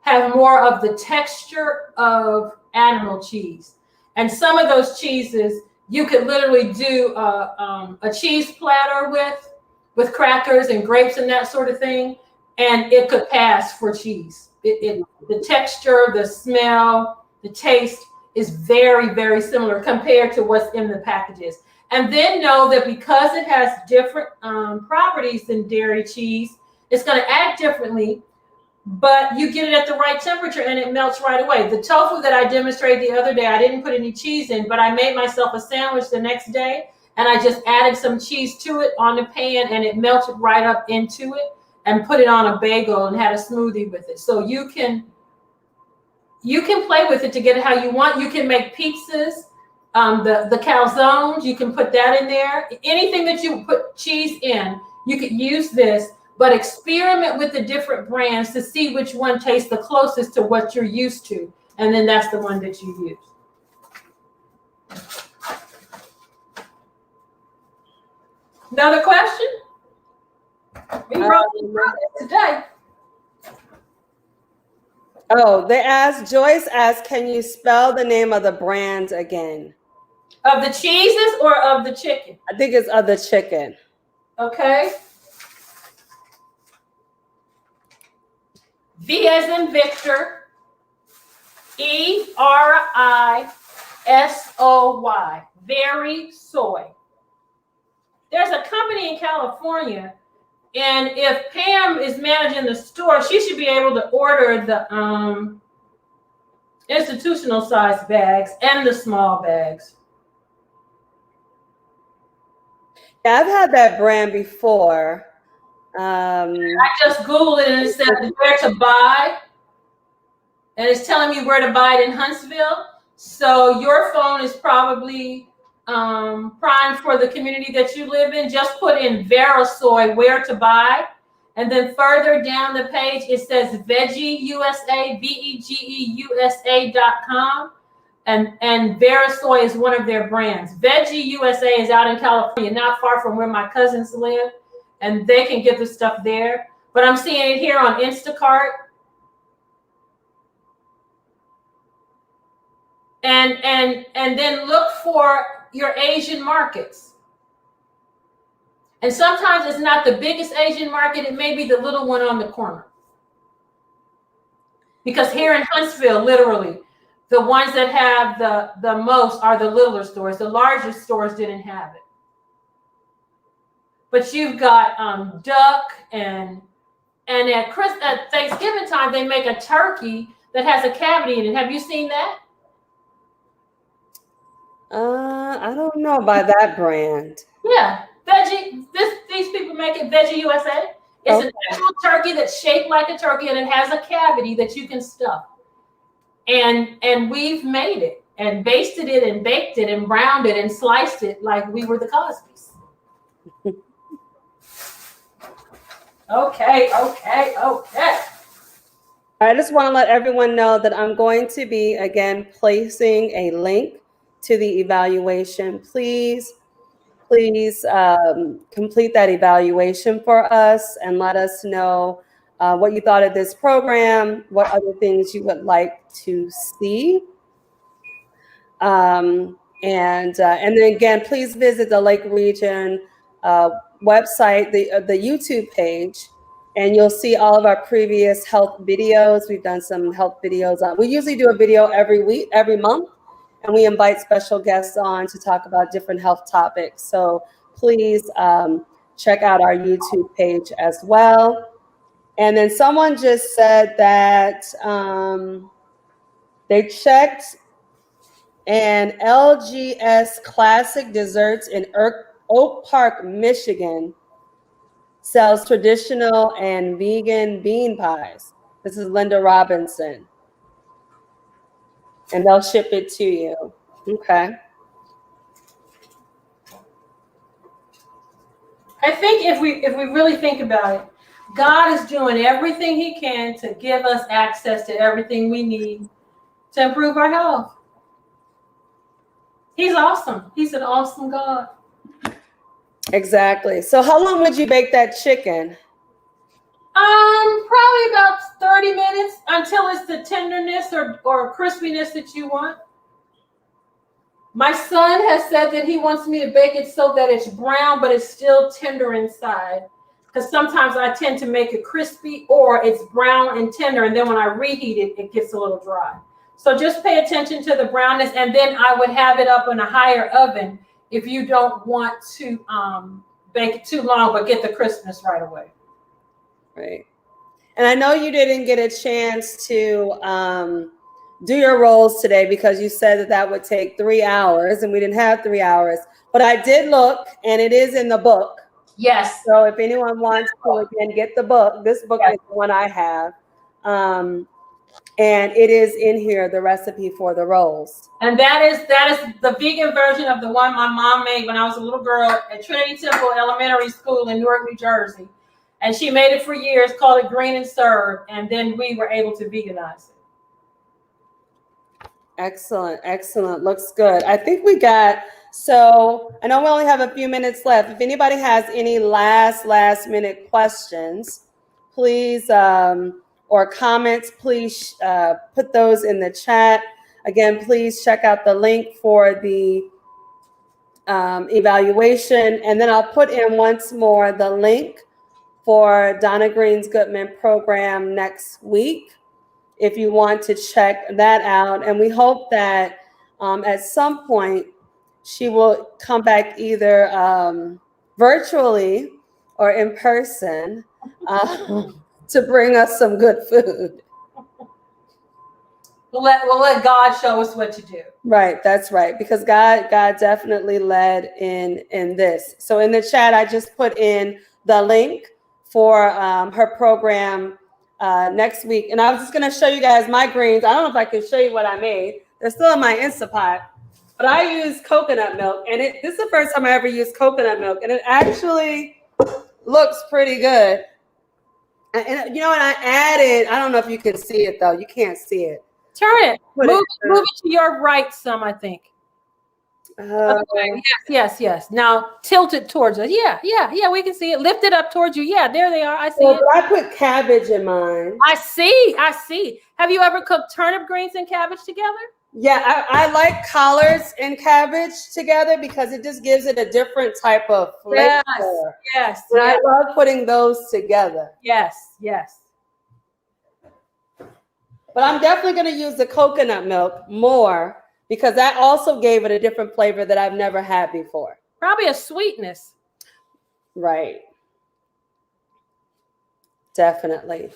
have more of the texture of animal cheese. And some of those cheeses you could literally do a cheese platter with crackers and grapes and that sort of thing, and it could pass for cheese. The texture, the smell, the taste is very, very similar compared to what's in the packages. And then know that because it has different properties than dairy cheese, it's going to act differently, but you get it at the right temperature and it melts right away. The tofu that I demonstrated the other day, I didn't put any cheese in, but I made myself a sandwich the next day, and I just added some cheese to it on the pan, and it melted right up into it, and put it on a bagel and had a smoothie with it. So you can play with it to get it how you want. You can make pizzas, the calzones, you can put that in there. Anything that you put cheese in, you could use this, but experiment with the different brands to see which one tastes the closest to what you're used to. And then that's the one that you use. Another question? We wrote today. Oh, Joyce asked, can you spell the name of the brand again? Of the cheeses or of the chicken? I think it's of the chicken. Okay. V as in Victor, Erisoy, Very Soy. There's a company in California, and if Pam is managing the store, she should be able to order the institutional size bags and the small bags. Yeah, I've had that brand before. I just Googled it and it said where to buy, and it's telling me where to buy it in Huntsville. So your phone is probably primed for the community that you live in. Just put in Verisoy where to buy, and then further down the page it says Veggie USA, VEGEUSA.com, and Verisoy is one of their brands. Veggie USA is out in California, not far from where my cousins live, and they can get the stuff there. But I'm seeing it here on Instacart. And then look for your Asian markets. And sometimes it's not the biggest Asian market, it may be the little one on the corner. Because here in Huntsville, literally, the ones that have the most are the littler stores. The larger stores didn't have it. But you've got duck, and at Thanksgiving time, they make a turkey that has a cavity in it. Have you seen that? I don't know by that brand. Yeah, Veggie. These people make it Veggie USA. It's an actual turkey that's shaped like a turkey, and it has a cavity that you can stuff. And we've made it and basted it and baked it and browned it and sliced it like we were the Cosbys. Okay. I just want to let everyone know that I'm going to be, again, placing a link to the evaluation. Please please complete that evaluation for us and let us know what you thought of this program, what other things you would like to see. And then again, please visit the Lake Region website, the YouTube page, and you'll see all of our previous health videos. We've done some health videos on. We usually do a video every month, and we invite special guests on to talk about different health topics. So please check out our YouTube page as well. And then someone just said that they checked, and LGS Classic Desserts in Oak Park, Michigan sells traditional and vegan bean pies. This is Linda Robinson. And they'll ship it to you. Okay. I think if we really think about it, God is doing everything he can to give us access to everything we need to improve our health. He's awesome. He's an awesome God. Exactly. So how long would you bake that chicken? Probably about 30 minutes until it's the tenderness or crispiness that you want. My son has said that he wants me to bake it so that it's brown, but it's still tender inside. Because sometimes I tend to make it crispy or it's brown and tender. And then when I reheat it, it gets a little dry. So just pay attention to the brownness. And then I would have it up in a higher oven if you don't want to bake it too long, but get the crispness right away. Right. And I know you didn't get a chance to do your rolls today because you said that would take 3 hours and we didn't have 3 hours. But I did look, and it is in the book. Yes. So if anyone wants to, again, get the book, this book is the one I have. And it is in here, the recipe for the rolls. And that is the vegan version of the one my mom made when I was a little girl at Trinity Temple Elementary School in Newark, New Jersey. And she made it for years, called it Green and Serve, and then we were able to veganize it. Excellent, excellent. Looks good. I think we got, so I know we only have a few minutes left. If anybody has any last minute questions, please, or comments, please put those in the chat. Again, please check out the link for the evaluation. And then I'll put in once more the link for Donna Green-Goodman program next week, if you want to check that out. And we hope that at some point she will come back either virtually or in person to bring us some good food. We'll let God show us what to do. Right, that's right, because God definitely led in this. So in the chat, I just put in the link for her program next week. And I was just going to show you guys my greens. I don't know if I can show you what I made. They're still in my Instapot. But I use coconut milk. And this is the first time I ever used coconut milk. And it actually looks pretty good. And you know what? I added, I don't know if you can see it, though. You can't see it. Turn it. Move it to your right some, I think. Okay. Yes. Now tilt it towards us. Yeah. We can see it. Lift it up towards you. Yeah, there they are. I see it. I put cabbage in mine. I see. Have you ever cooked turnip greens and cabbage together? Yeah, I like collards and cabbage together because it just gives it a different type of flavor. Yes. And I love putting those together. Yes. But I'm definitely going to use the coconut milk more because that also gave it a different flavor that I've never had before. Probably a sweetness. Right. Definitely.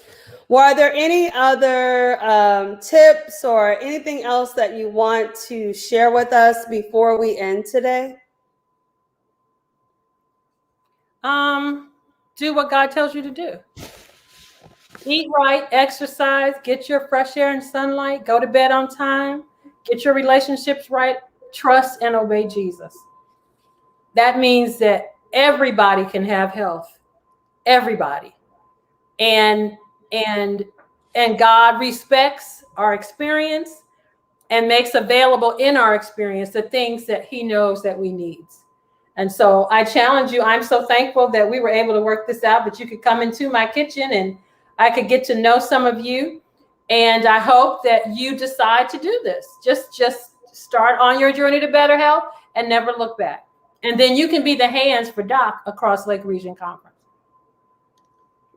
Were there any other tips or anything else that you want to share with us before we end today? Do what God tells you to do. Eat right, exercise, get your fresh air and sunlight, go to bed on time, get your relationships right, trust and obey Jesus. That means that everybody can have health. Everybody. And God respects our experience and makes available in our experience the things that he knows that we need. And so I challenge you. I'm so thankful that we were able to work this out, that you could come into my kitchen and I could get to know some of you. And I hope that you decide to do this. Just start on your journey to better health and never look back. And then you can be the hands for Doc across Lake Region Conference.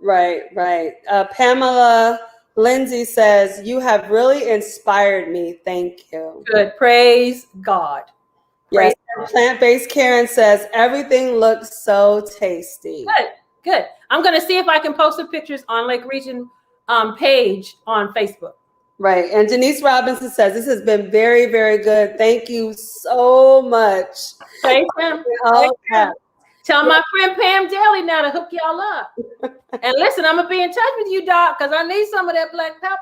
Right. Pamela Lindsay says, you have really inspired me. Thank you. Good. Praise God. Yes. Plant-based Karen says, everything looks so tasty. Good. I'm going to see if I can post the pictures on Lake Region page on Facebook. Right. And Denise Robinson says, this has been very, very good. Thank you so much. Thanks, Pam. Tell my friend Pam Daly now to hook y'all up. And listen, I'm going to be in touch with you, Doc, because I need some of that black pepper.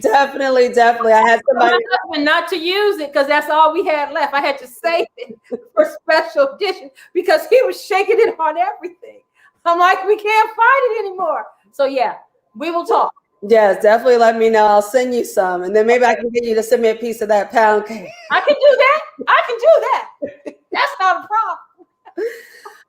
Definitely. I had somebody not to use it because that's all we had left. I had to save it for special edition because he was shaking it on everything. I'm like, we can't find it anymore. So yeah, we will talk. Yes, definitely let me know. I'll send you some. And then maybe I can get you to send me a piece of that pound cake. I can do that. That's not a problem.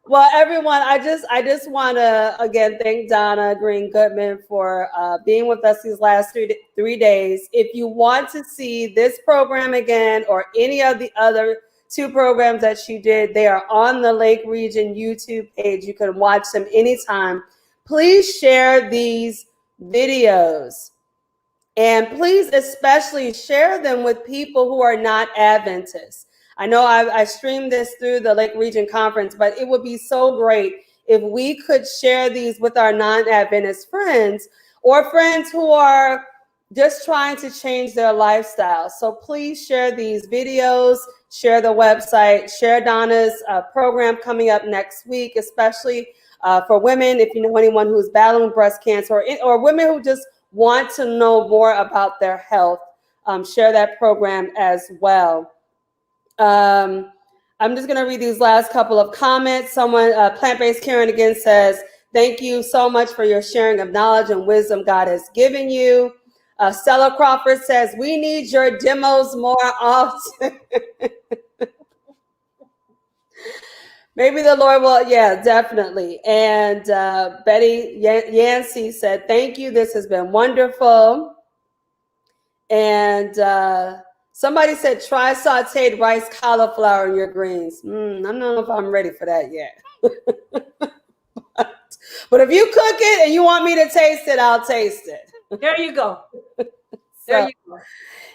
Well, everyone, I just want to, again, thank Donna Green-Goodman for being with us these last 3 days. If you want to see this program again or any of the other 2 programs that she did, they are on the Lake Region YouTube page. You can watch them anytime. Please share these videos. And please especially share them with people who are not Adventists. I know I streamed this through the Lake Region Conference, but it would be so great if we could share these with our non-Adventist friends or friends who are just trying to change their lifestyle. So please share these videos, share the website, share Donna's program coming up next week, especially for women. If you know anyone who's battling breast cancer or women who just want to know more about their health, share that program as well. I'm just going to read these last couple of comments. Someone, Plant-Based Karen again says, thank you so much for your sharing of knowledge and wisdom God has given you. Stella Crawford says, we need your demos more often. Maybe the Lord will, yeah, definitely. And Betty Yancey said, thank you. This has been wonderful. And somebody said, try sauteed rice cauliflower in your greens. I don't know if I'm ready for that yet. But if you cook it and you want me to taste it, I'll taste it. There you go. There you go.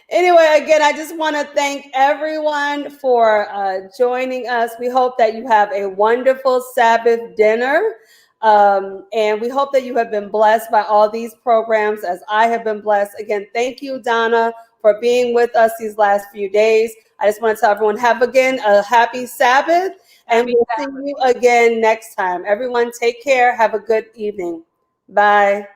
Anyway, again, I just want to thank everyone for joining us. We hope that you have a wonderful Sabbath dinner. And we hope that you have been blessed by all these programs as I have been blessed. Again, thank you, Donna, for being with us these last few days. I just want to tell everyone, have again a happy Sabbath, and we'll see you again next time. Everyone, take care. Have a good evening. Bye.